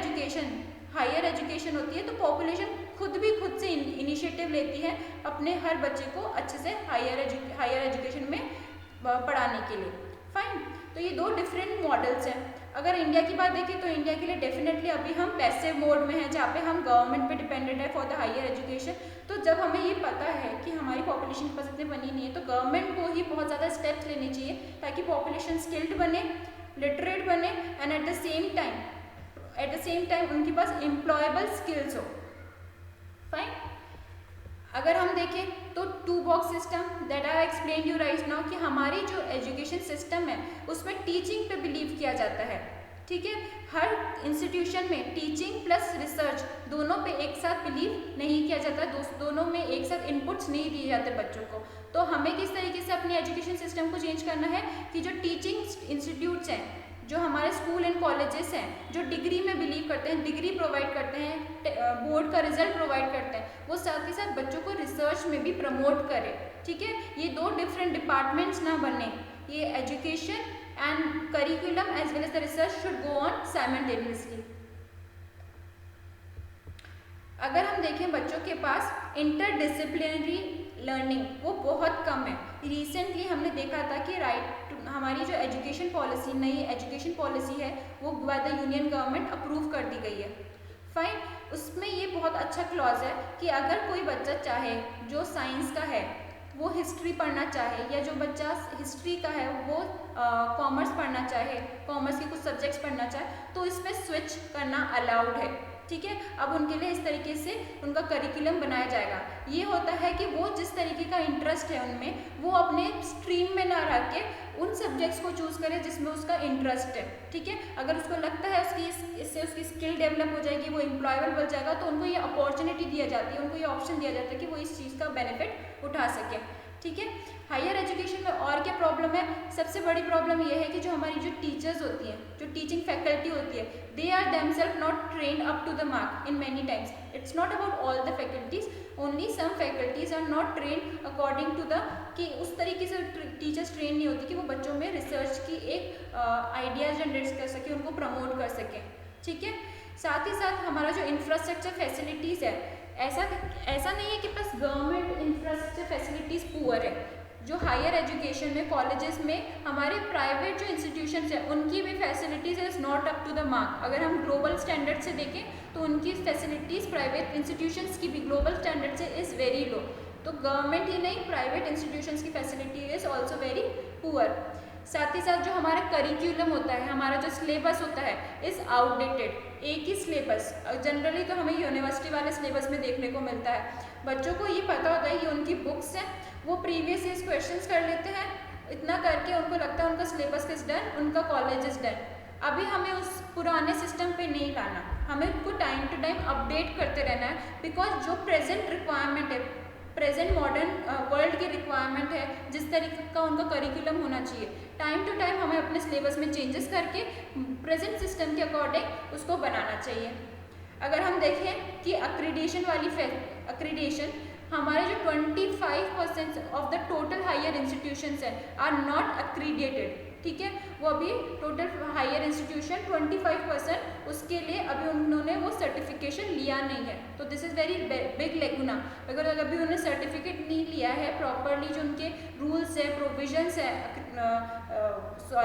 एजुकेशन होती है, तो पॉपुलेशन खुद से इनिशिएटिव लेती है अपने हर बच्चे को अच्छे से हायर एजुकेशन में पढ़ाने के लिए। फाइन, तो ये दो डिफरेंट मॉडल्स हैं। अगर इंडिया की बात देखें तो इंडिया के लिए डेफिनेटली अभी हम पैसिव मोड में हैं, जहाँ पे हम गवर्नमेंट पे डिपेंडेंट है फॉर द हायर एजुकेशन। तो जब हमें ये पता है कि हमारी पॉपुलेशन के पास इतनी बनी नहीं है, तो गवर्नमेंट को ही बहुत ज़्यादा स्टेप्स लेने चाहिए ताकि पॉपुलेशन स्किल्ड बने, लिटरेट बने, and at the same time उनके पास एम्प्लॉयबल स्किल्स हो। फाइन, अगर हम देखें तो two box system that I explain you right now, कि हमारी जो एजुकेशन सिस्टम है उसमें टीचिंग पे बिलीव किया जाता है। ठीक है, हर इंस्टीट्यूशन में टीचिंग प्लस रिसर्च दोनों पे एक साथ बिलीव नहीं किया जाता, दोनों में एक साथ इनपुट्स नहीं दिए जाते बच्चों को। तो हमें किस तरीके से अपनी एजुकेशन सिस्टम को चेंज करना है कि जो टीचिंग इंस्टीट्यूट्स हैं, जो हमारे स्कूल एंड कॉलेजेस हैं, जो डिग्री में बिलीव करते हैं, डिग्री प्रोवाइड करते हैं, बोर्ड का रिजल्ट प्रोवाइड करते हैं, वो साथ ही साथ बच्चों को रिसर्च में भी प्रमोट करें। ठीक है, ये दो डिफरेंट डिपार्टमेंट्स ना बने, ये education and curriculum as well as the research should go on simultaneously. अगर हम देखें बच्चों के पास इंटरडिसिप्लिनरी लर्निंग वो बहुत कम है। रिसेंटली हमने देखा था कि हमारी जो एजुकेशन पॉलिसी, नई एजुकेशन पॉलिसी है, वो by the union government approve कर दी गई है। फाइन, उसमें ये बहुत अच्छा क्लॉज है कि अगर कोई बच्चा चाहे जो साइंस का है वो हिस्ट्री पढ़ना चाहे, या जो बच्चा हिस्ट्री का है वो कॉमर्स पढ़ना चाहे, कॉमर्स के कुछ सब्जेक्ट्स पढ़ना चाहे, तो इसमें स्विच करना अलाउड है। ठीक है, अब उनके लिए इस तरीके से उनका करिकुलम बनाया जाएगा। ये होता है कि वो जिस तरीके का इंटरेस्ट है उनमें, वो अपने स्ट्रीम में ना रह के उन सब्जेक्ट्स को चूज़ करे जिसमें उसका इंटरेस्ट है। ठीक है, अगर उसको लगता है इससे उसकी स्किल डेवलप हो जाएगी, वो एम्प्लॉयबल बन जाएगा, तो उनको ये अपॉर्चुनिटी दिया जाती है, उनको ये ऑप्शन दिया जाता है कि वो इस चीज़ का बेनिफिट उठा सके। ठीक है, हायर एजुकेशन में और क्या प्रॉब्लम है, सबसे बड़ी प्रॉब्लम यह है कि जो हमारी जो टीचर्स होती हैं, जो टीचिंग फैकल्टी होती है, they are themselves not trained up to the mark in many times. It's not about all the faculties, only some faculties are not trained according to the, कि उस तरीके से टीचर्स ट्रेन नहीं होती कि वो बच्चों में रिसर्च की एक आइडियाज जनरेट कर सके, उनको प्रमोट कर सकें। ठीक है, साथ ही साथ हमारा जो इंफ्रास्ट्रक्चर फैसिलिटीज़ है, ऐसा नहीं है कि बस गवर्नमेंट इंफ्रास्ट्रक्चर फैसिलिटीज़ पुअर है। जो हायर एजुकेशन में, कॉलेजेस में, हमारे प्राइवेट जो इंस्टीट्यूशंस हैं उनकी भी facilities is not up to the mark. अगर हम ग्लोबल स्टैंडर्ड से देखें तो उनकी फैसिलिटीज़ प्राइवेट इंस्टीट्यूशंस की भी ग्लोबल स्टैंडर्ड से इज़ वेरी लो। तो गवर्नमेंट ही नहीं, प्राइवेट इंस्टीट्यूशंस की facility is also very poor. साथ ही साथ जो हमारा करिकुलम होता है, हमारा जो सिलेबस होता है, इज़ आउटडेटेड। एक ही सिलेबस जनरली तो हमें यूनिवर्सिटी वाले सिलेबस में देखने को मिलता है। बच्चों को ये पता होता है कि उनकी बुक्स हैं, वो प्रीवियस ईयर्स क्वेश्चंस कर लेते हैं, इतना करके उनको लगता है उनका सिलेबस इज डन, उनका कॉलेज इज डन। अभी हमें उस पुराने सिस्टम पे नहीं लाना, हमें उनको टाइम टू टाइम अपडेट करते रहना है, बिकॉज जो प्रेजेंट रिक्वायरमेंट है, प्रेजेंट मॉडर्न वर्ल्ड की रिक्वायरमेंट है, जिस तरीके का उनका करिकुलम होना चाहिए, टाइम टू टाइम हमें अपने सिलेबस में चेंजेस करके प्रेजेंट सिस्टम के अकॉर्डिंग उसको बनाना चाहिए। अगर हम देखें कि अक्रीडिएशन हमारे जो 25% of the total higher institutions हैं आर नॉट अक्रीडिएटेड। ठीक है, वो अभी टोटल हायर इंस्टीट्यूशन 25% उसके लिए अभी उन्होंने वो सर्टिफिकेशन लिया नहीं है। तो दिस इज़ वेरी बिग लेगुना। अगर अभी उन्होंने सर्टिफिकेट नहीं लिया है प्रॉपरली, जो उनके रूल्स है, प्रोविजंस है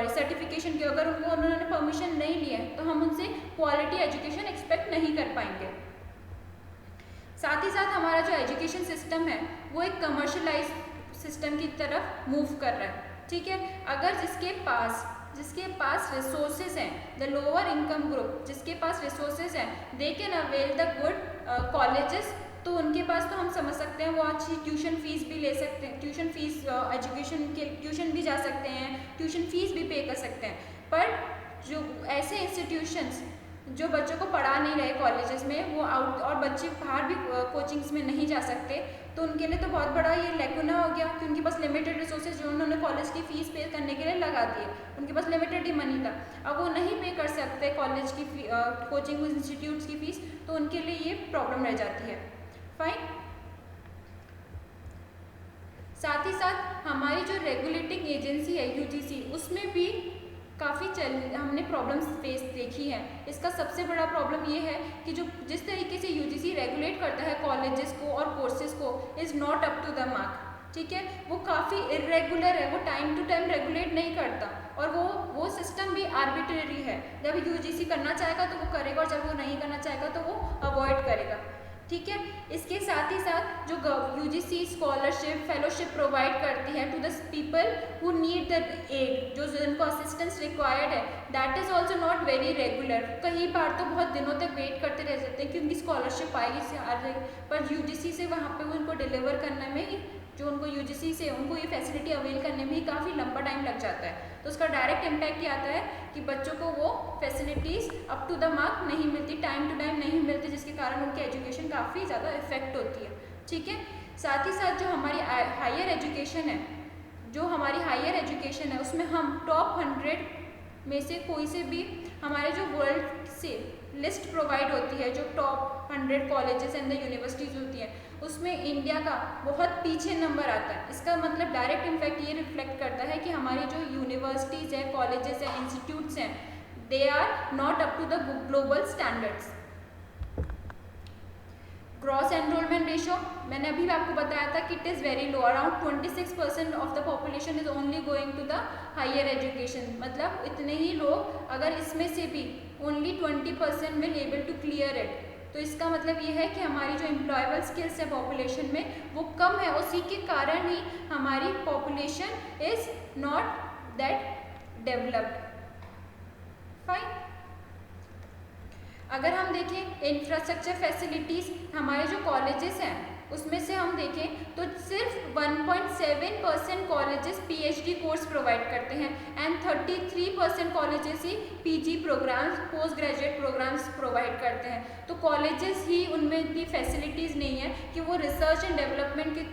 सर्टिफिकेशन के, अगर उनको उन्होंने परमिशन नहीं लिया है, तो हम उनसे क्वालिटी एजुकेशन एक्सपेक्ट नहीं कर पाएंगे। साथ ही साथ हमारा जो एजुकेशन सिस्टम है वो एक कमर्शलाइज सिस्टम की तरफ मूव कर रहा है। ठीक है। अगर जिसके पास रिसोर्सेज हैं, द लोअर इनकम ग्रुप, जिसके पास रिसोर्सेज हैं, they can avail the good colleges, तो उनके पास तो हम समझ सकते हैं वो अच्छी ट्यूशन फीस भी ले सकते हैं, ट्यूशन फीस एजुकेशन के ट्यूशन भी जा सकते हैं, ट्यूशन फीस भी पे कर सकते हैं। पर जो ऐसे इंस्टीट्यूशंस जो बच्चों को पढ़ा नहीं रहे कॉलेजेस में, वो आउट और बच्चे बाहर भी कोचिंग्स में नहीं जा सकते, तो उनके लिए तो बहुत बड़ा ये लैकुना हो गया कि उनके पास लिमिटेड रिसोर्सेज जो उन्होंने कॉलेज की फ़ीस पे करने के लिए लगा दिए, उनके पास लिमिटेड ही मनी था, अब वो नहीं पे कर सकते कॉलेज की कोचिंग इंस्टीट्यूट्स की फ़ीस, तो उनके लिए ये प्रॉब्लम रह जाती है। फाइन। साथ ही साथ हमारी जो रेगुलेटिंग एजेंसी है यूजीसी, उसमें भी काफ़ी हमने प्रॉब्लम्स फेस देखी हैं। इसका सबसे बड़ा प्रॉब्लम ये है कि जो जिस तरीके से यूजीसी रेगुलेट करता है कॉलेजेस को और कोर्सेज को, is not up to the mark. ठीक है, वो काफ़ी इरेगुलर है, वो टाइम टू टाइम रेगुलेट नहीं करता, और वो सिस्टम भी आर्बिट्रेरी है। जब यूजीसी करना चाहेगा तो वो करेगा, और जब वो नहीं करना चाहेगा तो वो अवॉइड करेगा। ठीक है, इसके साथ ही साथ जो यूजीसी स्कॉलरशिप फेलोशिप प्रोवाइड करती है to the people who need the aid, जो जिनको असिस्टेंस रिक्वायर्ड है, that is also not very regular. कई बार तो बहुत दिनों तक वेट करते रह जाते हैं कि उनकी स्कॉलरशिप आएगी, पर यूजीसी से वहाँ पे उनको डिलीवर करने में, जो उनको यूजीसी से उनको ये फैसिलिटी अवेल करने में ही काफ़ी लंबा टाइम लग जाता है। तो उसका डायरेक्ट इम्पैक्ट ये आता है कि बच्चों को वो facilities up to the mark नहीं मिलती, टाइम टू टाइम नहीं मिलती, जिसके कारण उनकी एजुकेशन काफ़ी ज़्यादा इफेक्ट होती है। ठीक है, साथ ही साथ जो हमारी हायर एजुकेशन है, उसमें हम टॉप 100 में से कोई से भी, हमारे जो वर्ल्ड से लिस्ट प्रोवाइड होती है, जो top 100 colleges and the universities होती हैं, उसमें इंडिया का बहुत पीछे नंबर आता है। इसका मतलब डायरेक्ट इम्पैक्ट ये रिफ्लेक्ट करता है कि हमारी जो यूनिवर्सिटीज़ हैं, कॉलेजेस हैं, इंस्टीट्यूट्स हैं, they are not up to the global standards. Gross enrolment ratio, मैंने अभी आपको बताया था कि it is very low, around 26% of the population is only going to the higher education. मतलब इतने ही लोग, अगर इसमें से भी only 20% will able to clear it, तो इसका मतलब ये है कि हमारी जो एम्प्लॉयबल स्किल्स है पॉपुलेशन में, वो कम है। उसी के कारण ही हमारी population is not that developed. Fine. अगर हम देखें इंफ्रास्ट्रक्चर फैसिलिटीज़, हमारे जो कॉलेजेस हैं उसमें से हम देखें तो सिर्फ 1.7% कॉलेजेस पीएचडी कोर्स प्रोवाइड करते हैं, एंड 33% कॉलेजेस ही PG programmes, post graduate programmes provide करते हैं। तो कॉलेजेस ही, उनमें इतनी फैसिलिटीज़ नहीं है कि वो रिसर्च एंड डेवलपमेंट के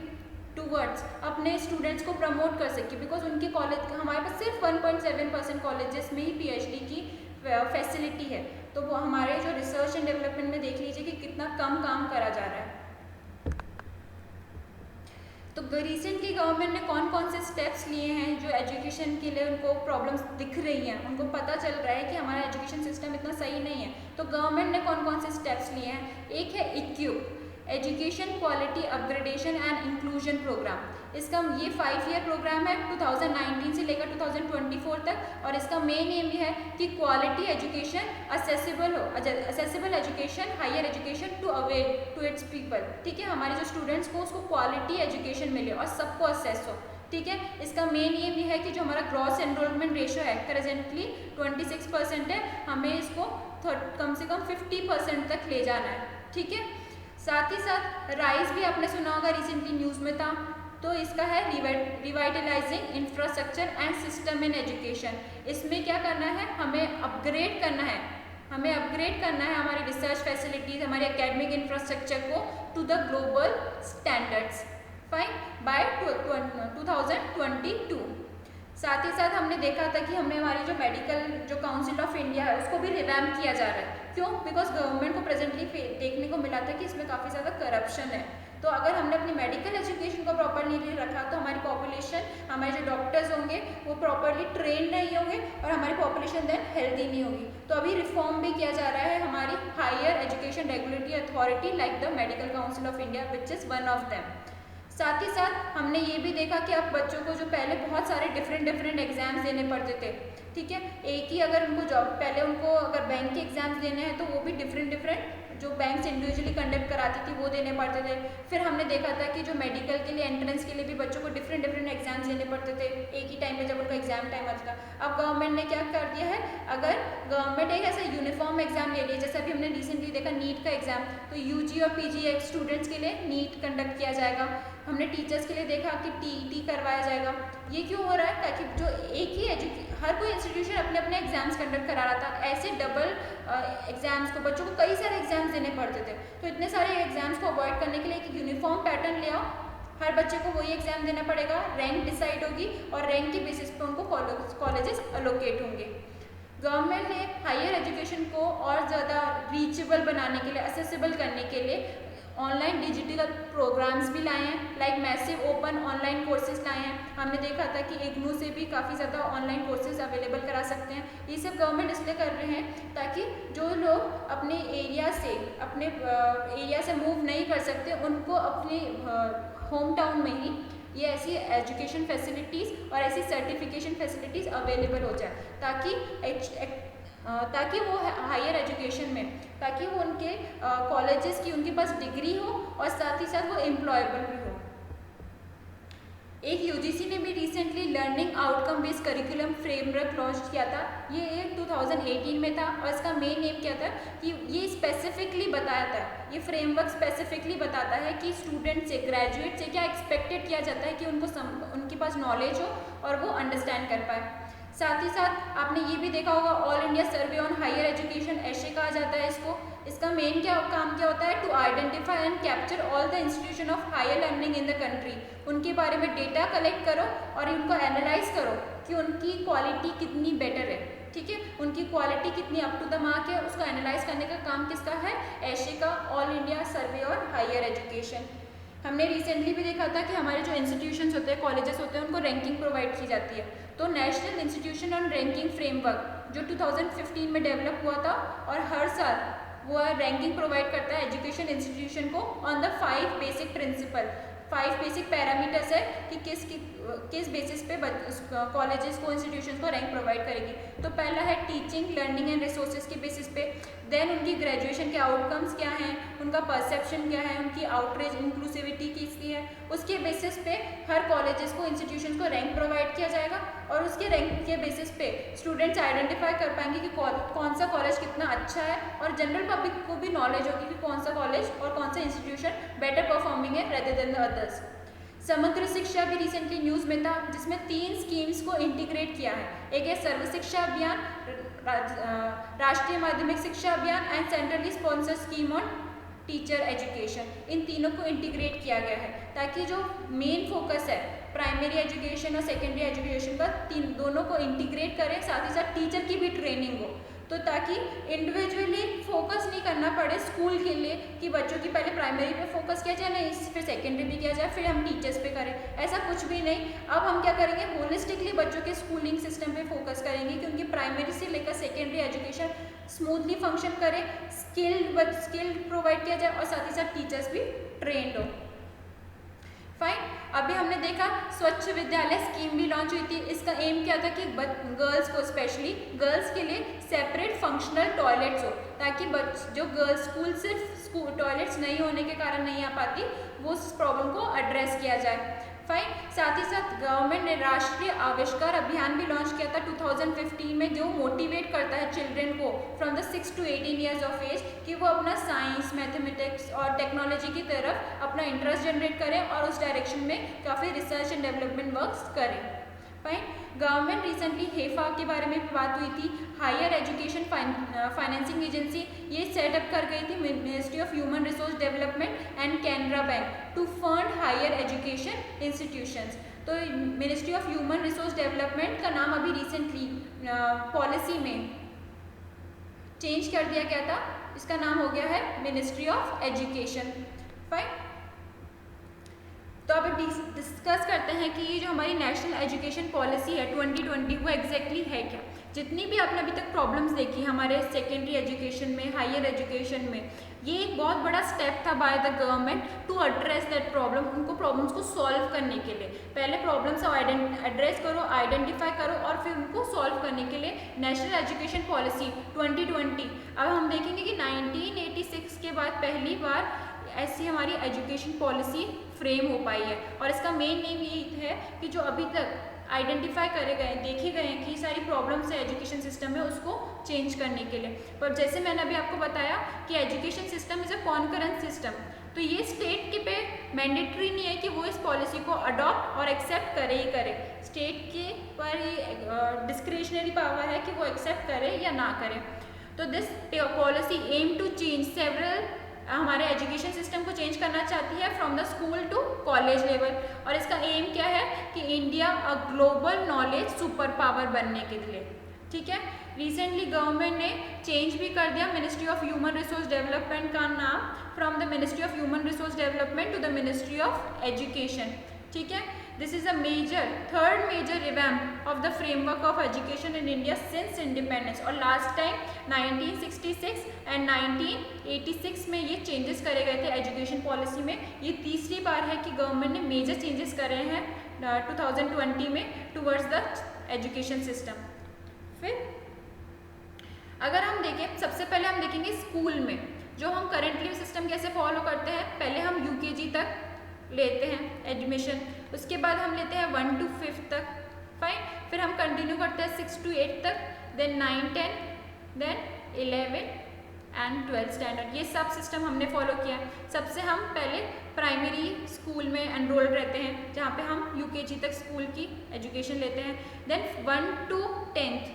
टूवर्ड्स अपने स्टूडेंट्स को प्रमोट कर सके, बिकॉज उनके कॉलेज, हमारे पास सिर्फ 1.7% कॉलेजेस में ही पीएचडी की फैसिलिटी है। तो वो हमारे जो रिसर्च एंड डेवलपमेंट में देख लीजिए कि कितना कम काम करा जा रहा है। तो रिसेंटली गवर्नमेंट ने कौन कौन से स्टेप्स लिए हैं जो एजुकेशन के लिए उनको प्रॉब्लम्स दिख रही हैं, उनको पता चल रहा है कि हमारा एजुकेशन सिस्टम इतना सही नहीं है, तो गवर्नमेंट ने कौन कौन से स्टेप्स लिए हैं। एक है EQUIP, education quality upgradation and inclusion programme. इसका ये 5 ईयर प्रोग्राम है 2019 से लेकर 2024 तक, और इसका मेन एम ये है कि क्वालिटी एजुकेशन असेसिबल हो, accessible education, higher education to avail to its people. ठीक है, हमारे जो स्टूडेंट्स को उसको क्वालिटी एजुकेशन मिले और सबको असेस हो। ठीक है, इसका मेन एम ये है कि जो हमारा ग्रॉस एनरोलमेंट रेशो है प्रेजेंटली 26% है, हमें इसको कम से कम 50% तक ले जाना है। ठीक है, साथ ही साथ राइज भी आपने सुना होगा, रिसेंटली न्यूज़ में था, तो इसका है revitalising infrastructure and system in education. इसमें क्या करना है, हमें अपग्रेड करना है, हमारी रिसर्च फैसिलिटीज़, हमारे एकेडमिक इंफ्रास्ट्रक्चर को to the global standards. Fine, by 2022। साथ ही साथ हमने देखा था कि हमने हमारी जो मेडिकल जो काउंसिल ऑफ इंडिया है उसको भी रिवैम्प किया जा रहा है। क्यों? बिकॉज गवर्नमेंट को प्रेजेंटली देखने को मिला था कि इसमें काफ़ी ज़्यादा करप्शन है। तो अगर हमने अपनी मेडिकल एजुकेशन को प्रॉपरली नहीं रखा तो हमारी पॉपुलेशन, हमारे जो डॉक्टर्स होंगे वो प्रॉपरली ट्रेन नहीं होंगे और हमारी पॉपुलेशन देन हेल्दी नहीं होगी। तो अभी रिफॉर्म भी किया जा रहा है हमारी higher education regulatory authority like the medical council of India which is one of them. साथ ही साथ हमने ये भी देखा कि अब बच्चों को जो पहले बहुत सारे डिफरेंट एग्जाम्स देने पड़ते थे, ठीक है, एक ही अगर उनको जॉब, पहले उनको अगर बैंक के एग्जाम्स देने हैं तो वो भी डिफरेंट जो बैंक्स इंडिविजुअली कंडक्ट कराती थी वो देने पड़ते थे। फिर हमने देखा था कि जो मेडिकल के लिए एंट्रेंस के लिए भी बच्चों को डिफरेंट एग्जाम्स देने पड़ते थे एक ही टाइम पे जब उनका एग्जाम टाइम आता था। अब गवर्नमेंट ने क्या कर दिया है, अगर गवर्नमेंट एक ऐसा यूनिफॉर्म एग्जाम ले लिया, जैसे अभी हमने रिसेंटली देखा नीट का एग्जाम, तो यूजी और पीजी स्टूडेंट्स के लिए नीट कंडक्ट किया जाएगा। हमने टीचर्स के लिए देखा कि टीईटी करवाया जाएगा। ये क्यों हो रहा है, ताकि जो एक ही हर कोई इंस्टीट्यूशन अपने अपने एग्जाम्स कंडक्ट करा रहा था, ऐसे डबल एग्जाम्स को बच्चों को कई सारे एग्जाम्स देने पड़ते थे। तो इतने सारे एग्जाम्स को अवॉइड करने के लिए एक यूनिफॉर्म पैटर्न ले आओ, हर बच्चे को वही एग्जाम देना पड़ेगा, रैंक डिसाइड होगी और रैंक के बेसिस पे उनको कॉलेजेस अलोकेट होंगे। गवर्नमेंट ने हायर एजुकेशन को और ज़्यादा रीचेबल बनाने के लिए, असेसिबल करने के लिए ऑनलाइन डिजिटल प्रोग्राम्स भी लाए हैं, like massive open online courses लाए हैं। हमने देखा था कि इग्नू से भी काफ़ी ज़्यादा ऑनलाइन कोर्सेज अवेलेबल करा सकते हैं। ये सब गवर्नमेंट इसलिए कर रहे हैं ताकि जो लोग अपने एरिया से मूव नहीं कर सकते, उनको अपने होम टाउन में ही ये ऐसी एजुकेशन फैसिलिटीज़ और ऐसी सर्टिफिकेशन फैसिलिटीज़ अवेलेबल हो जाए, ताकि वो हायर एजुकेशन में, ताकि वो उनके कॉलेजेस की उनके पास डिग्री हो और साथ ही साथ वो एम्प्लॉयबल भी हो। एक यूजीसी ने भी recently learning outcome based curriculum framework launch किया था। ये 2018 में था और इसका मेन एम क्या था कि ये स्पेसिफिकली बताया था, ये फ्रेमवर्क स्पेसिफिकली बताता है कि स्टूडेंट से, ग्रेजुएट से क्या एक्सपेक्टेड किया जाता है कि उनके पास नॉलेज हो और वो अंडरस्टैंड कर पाए। साथ ही साथ आपने ये भी देखा होगा all India survey on higher education, ऐसे कहा जाता है इसको। इसका मेन काम क्या होता है, to identify and capture all the institution of higher learning in the country. उनके बारे में डेटा कलेक्ट करो और उनको एनालाइज करो कि उनकी क्वालिटी कितनी बेटर है, ठीक है, उनकी क्वालिटी कितनी अप टू द मार्क है। उसको एनालाइज करने का काम किसका है, ऐसे का all India survey on higher education. हमने रिसेंटली भी देखा था कि हमारे जो इंस्टीट्यूशंस होते हैं, कॉलेजेस होते हैं, उनको रैंकिंग प्रोवाइड की जाती है। तो national institution on ranking framework जो 2015 में डेवलप हुआ था और हर साल वो रैंकिंग प्रोवाइड करता है एजुकेशन इंस्टीट्यूशन को on the 5 basic principle, 5 basic parameters है कि किस बेसिस पे कॉलेजेस को, इंस्टीट्यूशन को रैंक प्रोवाइड करेगी। तो पहला है टीचिंग, लर्निंग एंड रिसोर्सेज के बेसिस पे, देन उनकी ग्रेजुएशन के आउटकम्स क्या हैं, उनका परसेप्शन क्या है, उनकी आउटरीच इंक्लूसिविटी किसकी है, उसके बेसिस पे हर कॉलेजेस को, इंस्टीट्यूशन को रैंक प्रोवाइड किया जाएगा और उसके रैंक के बेसिस पे स्टूडेंट्स आइडेंटिफाई कर पाएंगे कि कौन सा कॉलेज कितना अच्छा है और जनरल पब्लिक को भी नॉलेज होगी कि कौन सा कॉलेज और कौन सा इंस्टीट्यूशन बेटर परफॉर्मिंग है रेदर देन द अदर्स। समग्र शिक्षा भी रिसेंटली न्यूज़ में था, जिसमें 3 स्कीम्स को इंटीग्रेट किया है। एक है सर्व शिक्षा अभियान, राष्ट्रीय Madhyamik Shiksha Abhiyan and centrally sponsored scheme on teacher education. इन तीनों को इंटीग्रेट किया गया है ताकि जो मेन फोकस है प्राइमरी एजुकेशन और सेकेंडरी एजुकेशन का, दोनों को इंटीग्रेट करें, साथ ही साथ टीचर की भी ट्रेनिंग हो, तो ताकि इंडिविजुअली फोकस नहीं करना पड़े स्कूल के लिए कि बच्चों की पहले प्राइमरी पे फोकस किया जाए, नहीं फिर सेकेंडरी भी किया जाए, फिर हम टीचर्स पे करें, ऐसा कुछ भी नहीं। अब हम क्या करेंगे, होलिस्टिकली बच्चों के स्कूलिंग सिस्टम पे फोकस करेंगे कि उनकी प्राइमरी से लेकर सेकेंडरी एजुकेशन स्मूथली फंक्शन करे, स्किल्ड प्रोवाइड किया जाए और साथ ही साथ टीचर्स भी ट्रेंड हो। फाइन, अभी हमने देखा स्वच्छ विद्यालय स्कीम भी लॉन्च हुई थी। इसका एम क्या था कि गर्ल्स को, स्पेशली गर्ल्स के लिए सेपरेट फंक्शनल टॉयलेट्स हो, ताकि जो गर्ल्स स्कूल सिर्फ टॉयलेट्स नहीं होने के कारण नहीं आ पाती, वो उस प्रॉब्लम को एड्रेस किया जाए। फाइन, साथ ही साथ गवर्नमेंट ने राष्ट्रीय आविष्कार अभियान भी लॉन्च किया था 2015 में, जो मोटिवेट करता है चिल्ड्रेन को from the 6 to 18 years of age कि वो अपना साइंस, मैथमेटिक्स और टेक्नोलॉजी की तरफ अपना इंटरेस्ट जनरेट करें और उस डायरेक्शन में काफ़ी रिसर्च एंड डेवलपमेंट वर्क्स करें। फाइन, गवर्नमेंट रिसेंटली हेफा के बारे में भी बात हुई थी, हायर एजुकेशन फाइनेंसिंग एजेंसी, ये सेटअप कर गई थी ministry of human resource development and Canara bank to fund higher education institutions. तो ministry of human resource development का नाम अभी रिसेंटली पॉलिसी में चेंज कर दिया गया था, इसका नाम हो गया है मिनिस्ट्री ऑफ एजुकेशन। फाइन, तो अब डिस्कस करते हैं कि ये जो हमारी नेशनल एजुकेशन पॉलिसी है 2020 वो एग्जैक्टली है क्या। जितनी भी आपने अभी तक प्रॉब्लम्स देखी हमारे सेकेंडरी एजुकेशन में, हायर एजुकेशन में, ये एक बहुत बड़ा स्टेप था by the government to address that problem. उनको प्रॉब्लम्स को सॉल्व करने के लिए पहले प्रॉब्लम्स एड्रेस करो, आइडेंटिफाई करो और फिर उनको सॉल्व करने के लिए नेशनल एजुकेशन पॉलिसी 2020। अब हम देखेंगे कि 1986 के बाद पहली बार ऐसी हमारी एजुकेशन पॉलिसी फ्रेम हो पाई है। और इसका मेन एम यही है कि जो अभी तक आइडेंटिफाई करे गए, देखे गए हैं कि सारी प्रॉब्लम्स है एजुकेशन सिस्टम में, उसको चेंज करने के लिए। पर जैसे मैंने अभी आपको बताया कि education system is a concurrent system, तो ये स्टेट के पे मैंडेटरी नहीं है कि वो इस पॉलिसी को अडॉप्ट और एक्सेप्ट करे ही करे। स्टेट के पर ही डिस्क्रिशनरी पावर है कि वो एक्सेप्ट करे या ना करे। तो this policy aim to change several, हमारे एजुकेशन सिस्टम को चेंज करना चाहती है from the school to college level. और इसका एम क्या है कि India a global knowledge super power बनने के लिए। ठीक है, रिसेंटली गवर्नमेंट ने चेंज भी कर दिया ministry of human resource development का नाम from the ministry of human resource development to the ministry of education. ठीक है, this is a major third major revamp of the framework of education in India since independence. और लास्ट टाइम 1966 एंड 1986 में ये चेंजेस करे गए थे एजुकेशन पॉलिसी में। ये तीसरी बार है कि गवर्नमेंट ने मेजर चेंजेस करे हैं 2020 में टुवर्ड्स द एजुकेशन सिस्टम। फिर अगर हम देखें, सबसे पहले हम देखेंगे स्कूल में जो हम करेंटली सिस्टम कैसे फॉलो करते हैं। पहले हम यूकेजी तक लेते हैं एडमिशन, उसके बाद हम लेते हैं 1 to 5 तक, फाइन। फिर हम कंटिन्यू करते हैं 6 to 8 तक, देन 9, 10, देन 11 एंड 12 स्टैंडर्ड। ये सब सिस्टम हमने फॉलो किया है। सबसे हम पहले प्राइमरी स्कूल में एनरोल्ड रहते हैं जहाँ पे हम यूकेजी तक स्कूल की एजुकेशन लेते हैं। देन 1 to 10th,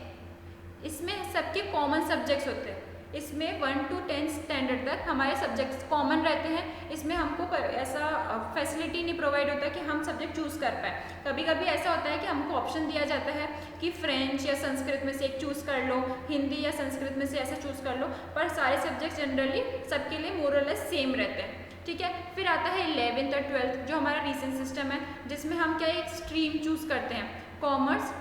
इसमें सबके कॉमन सब्जेक्ट्स होते हैं। इसमें 1 to 10 स्टैंडर्ड तक हमारे सब्जेक्ट्स कॉमन रहते हैं। इसमें हमको ऐसा फैसिलिटी नहीं प्रोवाइड होता कि हम सब्जेक्ट चूज़ कर पाए। कभी कभी ऐसा होता है कि हमको ऑप्शन दिया जाता है कि फ्रेंच या संस्कृत में से एक चूज़ कर लो, हिंदी या संस्कृत में से ऐसा चूज़ कर लो, पर सारे सब्जेक्ट्स जनरली सबके लिए मोर और लेस सेम रहते हैं। ठीक है, फिर आता है 11th और 12th जो हमारा रीसेंट सिस्टम है, जिसमें हम क्या एक स्ट्रीम चूज़ करते हैं, commerce,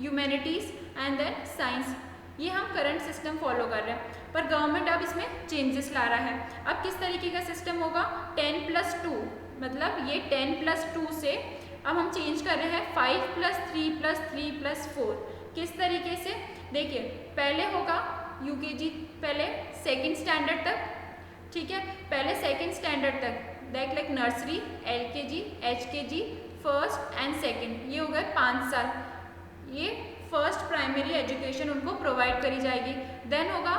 humanities and then science. ये हम करंट सिस्टम फॉलो कर रहे हैं, पर गवर्नमेंट अब इसमें चेंजेस ला रहा है। अब किस तरीके का सिस्टम होगा, 10+2, मतलब ये 10+2 से अब हम चेंज कर रहे हैं 5+3+3+4। किस तरीके से, देखिए पहले होगा यूकेजी, पहले सेकंड स्टैंडर्ड तक। ठीक है, पहले सेकंड स्टैंडर्ड तक like nursery, LKG, HKG, first and second, ये हो गए 5 साल। ये फर्स्ट प्राइमरी एजुकेशन उनको प्रोवाइड करी जाएगी। देन होगा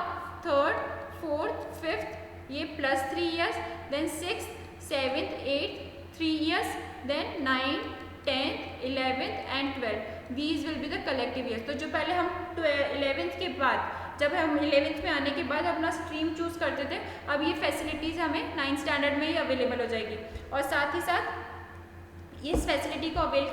3rd, 4th, 5th, ये +3 years, then 6th, 7th, 8th, 3 years, then 9th, 10th, 11th and 12th। These will be the collective years. तो जो पहले हम 11th के बाद, जब हम 11th में आने के बाद अपना स्ट्रीम चूज़ करते थे, अब ये फैसिलिटीज़ हमें 9th स्टैंडर्ड में ही अवेलेबल हो जाएगी। और साथ ही साथ इस फैसिलिटी को अवेल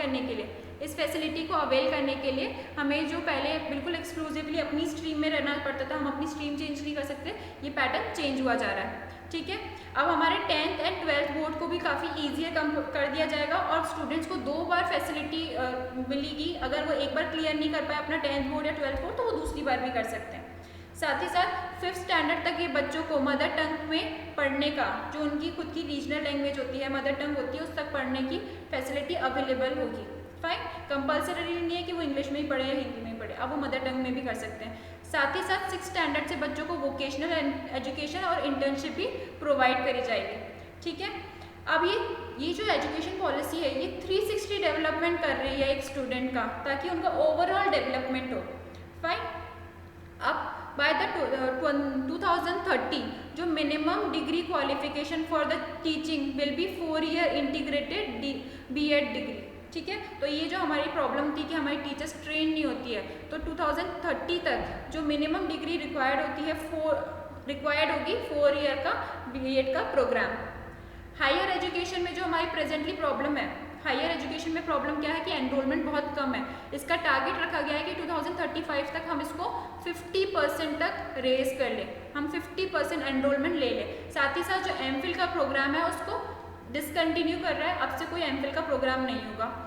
करने के लिए हमें जो पहले बिल्कुल एक्सक्लूसिवली अपनी स्ट्रीम में रहना पड़ता था, हम अपनी स्ट्रीम चेंज नहीं कर सकते। ये पैटर्न चेंज हुआ जा रहा है। ठीक है, अब हमारे 10th एंड 12th बोर्ड को भी काफ़ी ईजियर कर दिया जाएगा और स्टूडेंट्स को 2 बार फैसिलिटी मिलेगी। अगर वो एक बार क्लियर नहीं कर पाए अपना 10th बोर्ड या 12th बोर्ड, तो वो दूसरी बार भी कर सकते हैं। साथ ही साथ 5th स्टैंडर्ड तक ये बच्चों को मदर टंग में पढ़ने का, जो उनकी खुद की रीजनल लैंग्वेज होती है, मदर टंग होती है, उस तक पढ़ने की फैसिलिटी अवेलेबल होगी। फाइन, कंपल्सरी नहीं है कि वो इंग्लिश में ही पढ़े या हिंदी में ही पढ़े, अब वो मदर टंग में भी कर सकते हैं। साथ ही साथ 6th स्टैंडर्ड से बच्चों को वोकेशनल एजुकेशन और इंटर्नशिप भी प्रोवाइड करी जाएगी। ठीक है, अब ये जो एजुकेशन पॉलिसी है, ये 360 डेवलपमेंट कर रही है एक स्टूडेंट का, ताकि उनका ओवरऑल डेवलपमेंट हो। फाइन, अब बाय द 2030 जो minimum degree qualification for the teaching will be 4 year integrated B.Ed degree. ठीक है, तो ये जो हमारी प्रॉब्लम थी कि हमारी टीचर्स ट्रेन नहीं होती है, तो 2030 तक जो मिनिमम डिग्री रिक्वायर्ड होती है, 4 year का B.Ed का प्रोग्राम। हायर एजुकेशन में जो हमारी प्रेजेंटली प्रॉब्लम है, हायर एजुकेशन में प्रॉब्लम क्या है कि एनरोलमेंट बहुत कम है। इसका टारगेट रखा गया है कि 2035 तक हम इसको 50% तक रेज कर लें, हम 50% एनरोलमेंट ले लें। साथ ही साथ जो MPhil का प्रोग्राम है उसको डिसकंटिन्यू कर रहा है, अब से कोई MPhil का प्रोग्राम नहीं होगा।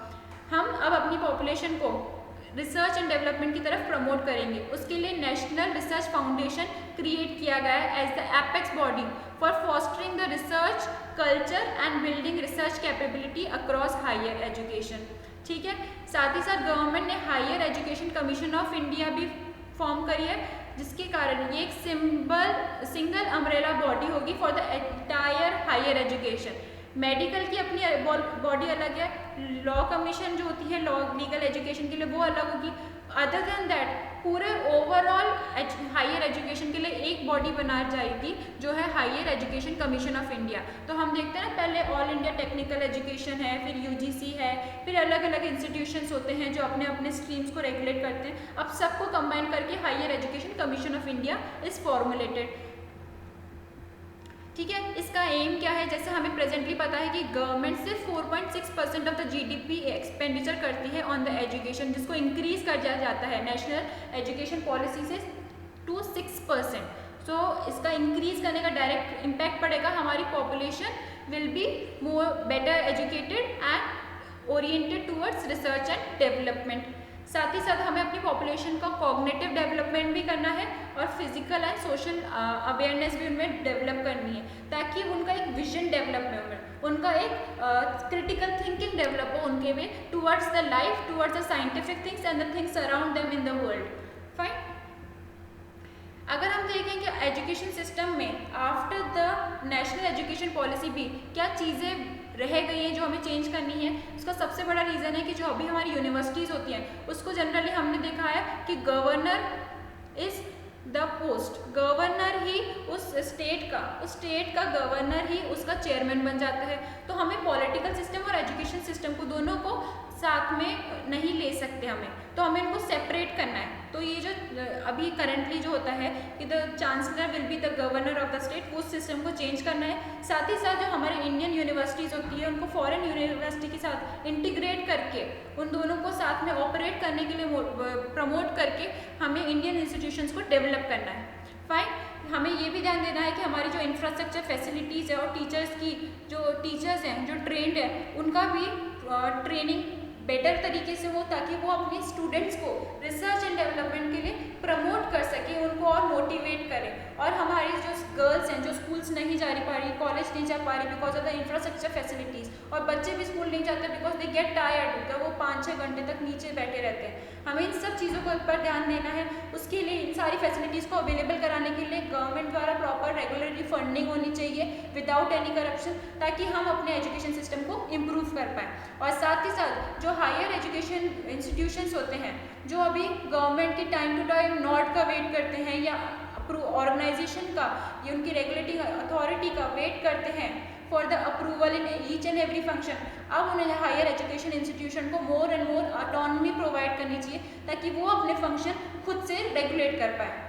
हम अब अपनी पॉपुलेशन को रिसर्च एंड डेवलपमेंट की तरफ प्रमोट करेंगे। उसके लिए नेशनल रिसर्च फाउंडेशन क्रिएट किया गया है as the apex body for fostering the research culture and building research capability across higher education. ठीक है, साथ ही साथ गवर्नमेंट ने higher education commission of India भी फॉर्म करी है जिसके कारण ये एक सिंगल अम्ब्रेला बॉडी होगी for the entire higher education. Medical की अपनी बॉडी अलग है, लॉ कमीशन जो होती है लॉ लीगल एजुकेशन के लिए वो अलग होगी। अदर देन दैट पूरे ओवरऑल हायर एजुकेशन के लिए एक बॉडी बना जाएगी जो है higher education commission of India. तो हम देखते हैं ना, पहले ऑल इंडिया टेक्निकल एजुकेशन है, फिर यूजीसी है, फिर अलग अलग इंस्टीट्यूशंस होते हैं जो अपने अपने स्ट्रीम्स को रेगुलेट करते हैं। अब सबको कंबाइन करके higher education commission of India is formulated. ठीक है, इसका एम क्या है? जैसे हमें प्रेजेंटली पता है कि गवर्नमेंट सिर्फ 4.6% ऑफ द जीडीपी एक्सपेंडिचर करती है ऑन द एजुकेशन, जिसको इंक्रीज कर दिया जाता है नेशनल एजुकेशन पॉलिसी से टू 6%। सो इसका इंक्रीज करने का डायरेक्ट इम्पैक्ट पड़ेगा, हमारी population will be more better educated and oriented towards research and development. साथ ही साथ हमें अपनी पॉपुलेशन का कॉग्निटिव डेवलपमेंट भी करना है और फिजिकल एंड सोशल अवेयरनेस भी उनमें डेवलप करनी है, ताकि उनका एक विजन डेवलप हो, उनका एक क्रिटिकल थिंकिंग डेवलप हो उनके में towards the life, towards the scientific things and the things around them in the world. Fine. अगर हम देखें कि एजुकेशन सिस्टम में after the national education policy भी क्या चीज़ें रह गई हैं जो हमें चेंज करनी है, उसका सबसे बड़ा रीज़न है कि जो अभी हमारी यूनिवर्सिटीज़ होती हैं उसको जनरली हमने देखा है कि governor is the post, governor ही उस स्टेट का गवर्नर ही उसका चेयरमैन बन जाता है। तो हमें पॉलिटिकल सिस्टम और एजुकेशन सिस्टम को दोनों को साथ में नहीं ले सकते हमें, तो हमें इनको सेपरेट करना है। तो ये जो अभी करंटली जो होता है कि the chancellor will be the governor of the state, वो सिस्टम को चेंज करना है। साथ ही साथ जो हमारे इंडियन यूनिवर्सिटीज़ होती है उनको फॉरेन यूनिवर्सिटी के साथ इंटीग्रेट करके उन दोनों को साथ में ऑपरेट करने के लिए प्रमोट करके हमें इंडियन इंस्टीट्यूशंस को डेवलप करना है। फाइन। हमें ये भी ध्यान देना है कि हमारी जो इंफ्रास्ट्रक्चर फैसिलिटीज़ है और टीचर्स की जो टीचर्स हैं जो ट्रेंड है उनका भी ट्रेनिंग बेटर तरीके से हो, ताकि वो अपने स्टूडेंट्स को रिसर्च एंड डेवलपमेंट के लिए प्रमोट कर सके, उनको और मोटिवेट करें। और हमारी जो गर्ल्स हैं जो स्कूल्स नहीं जा पा रही, कॉलेज नहीं जा पा रही because of the infrastructure facilities, और बच्चे भी स्कूल नहीं जाते बिकॉज दे गेट टायर्ड, तो वो 5-6 घंटे तक नीचे बैठे रहते हैं। हमें इन सब चीज़ों के ऊपर ध्यान देना है। उसके लिए इन सारी फैसिलिटीज़ को अवेलेबल कराने के लिए गवर्नमेंट द्वारा प्रॉपर रेगुलरली फंडिंग होनी चाहिए विदाउट एनी करप्शन, ताकि हम अपने एजुकेशन सिस्टम को इम्प्रूव कर पाएँ। और साथ ही साथ जो हायर एजुकेशन इंस्टीट्यूशंस होते हैं जो अभी गवर्नमेंट के टाइम टू टाइम नॉट का वेट करते हैं या ऑर्गेनाइजेशन का या उनकी रेगुलेटिंग अथॉरिटी का वेट करते हैं for the approval in each and every function, अब उन्हें हायर एजुकेशन इंस्टीट्यूशन को more and more autonomy provide करनी चाहिए ताकि वो अपने फंक्शन खुद से रेगुलेट कर पाए।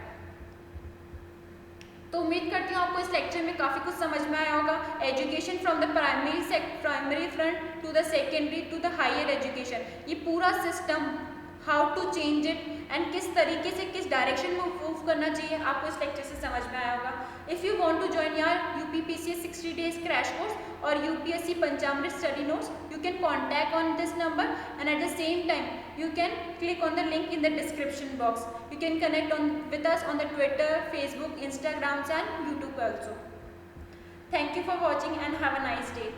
तो उम्मीद करती हूँ आपको इस लेक्चर में काफ़ी कुछ समझ में आया होगा। Education from the primary front to the secondary to the higher education, ये पूरा system how to change it and किस तरीके से किस डायरेक्शन में मूव करना चाहिए आपको इस लेक्चर से समझ में आया होगा। If you want to join your UPPCS 60 days crash course और UPSC Panchamrit study notes, you can contact on this number and at the same time you can click on the link in the description box. You can connect with us on the Twitter, Facebook, Instagram and YouTube also. Thank you for watching and have a nice day.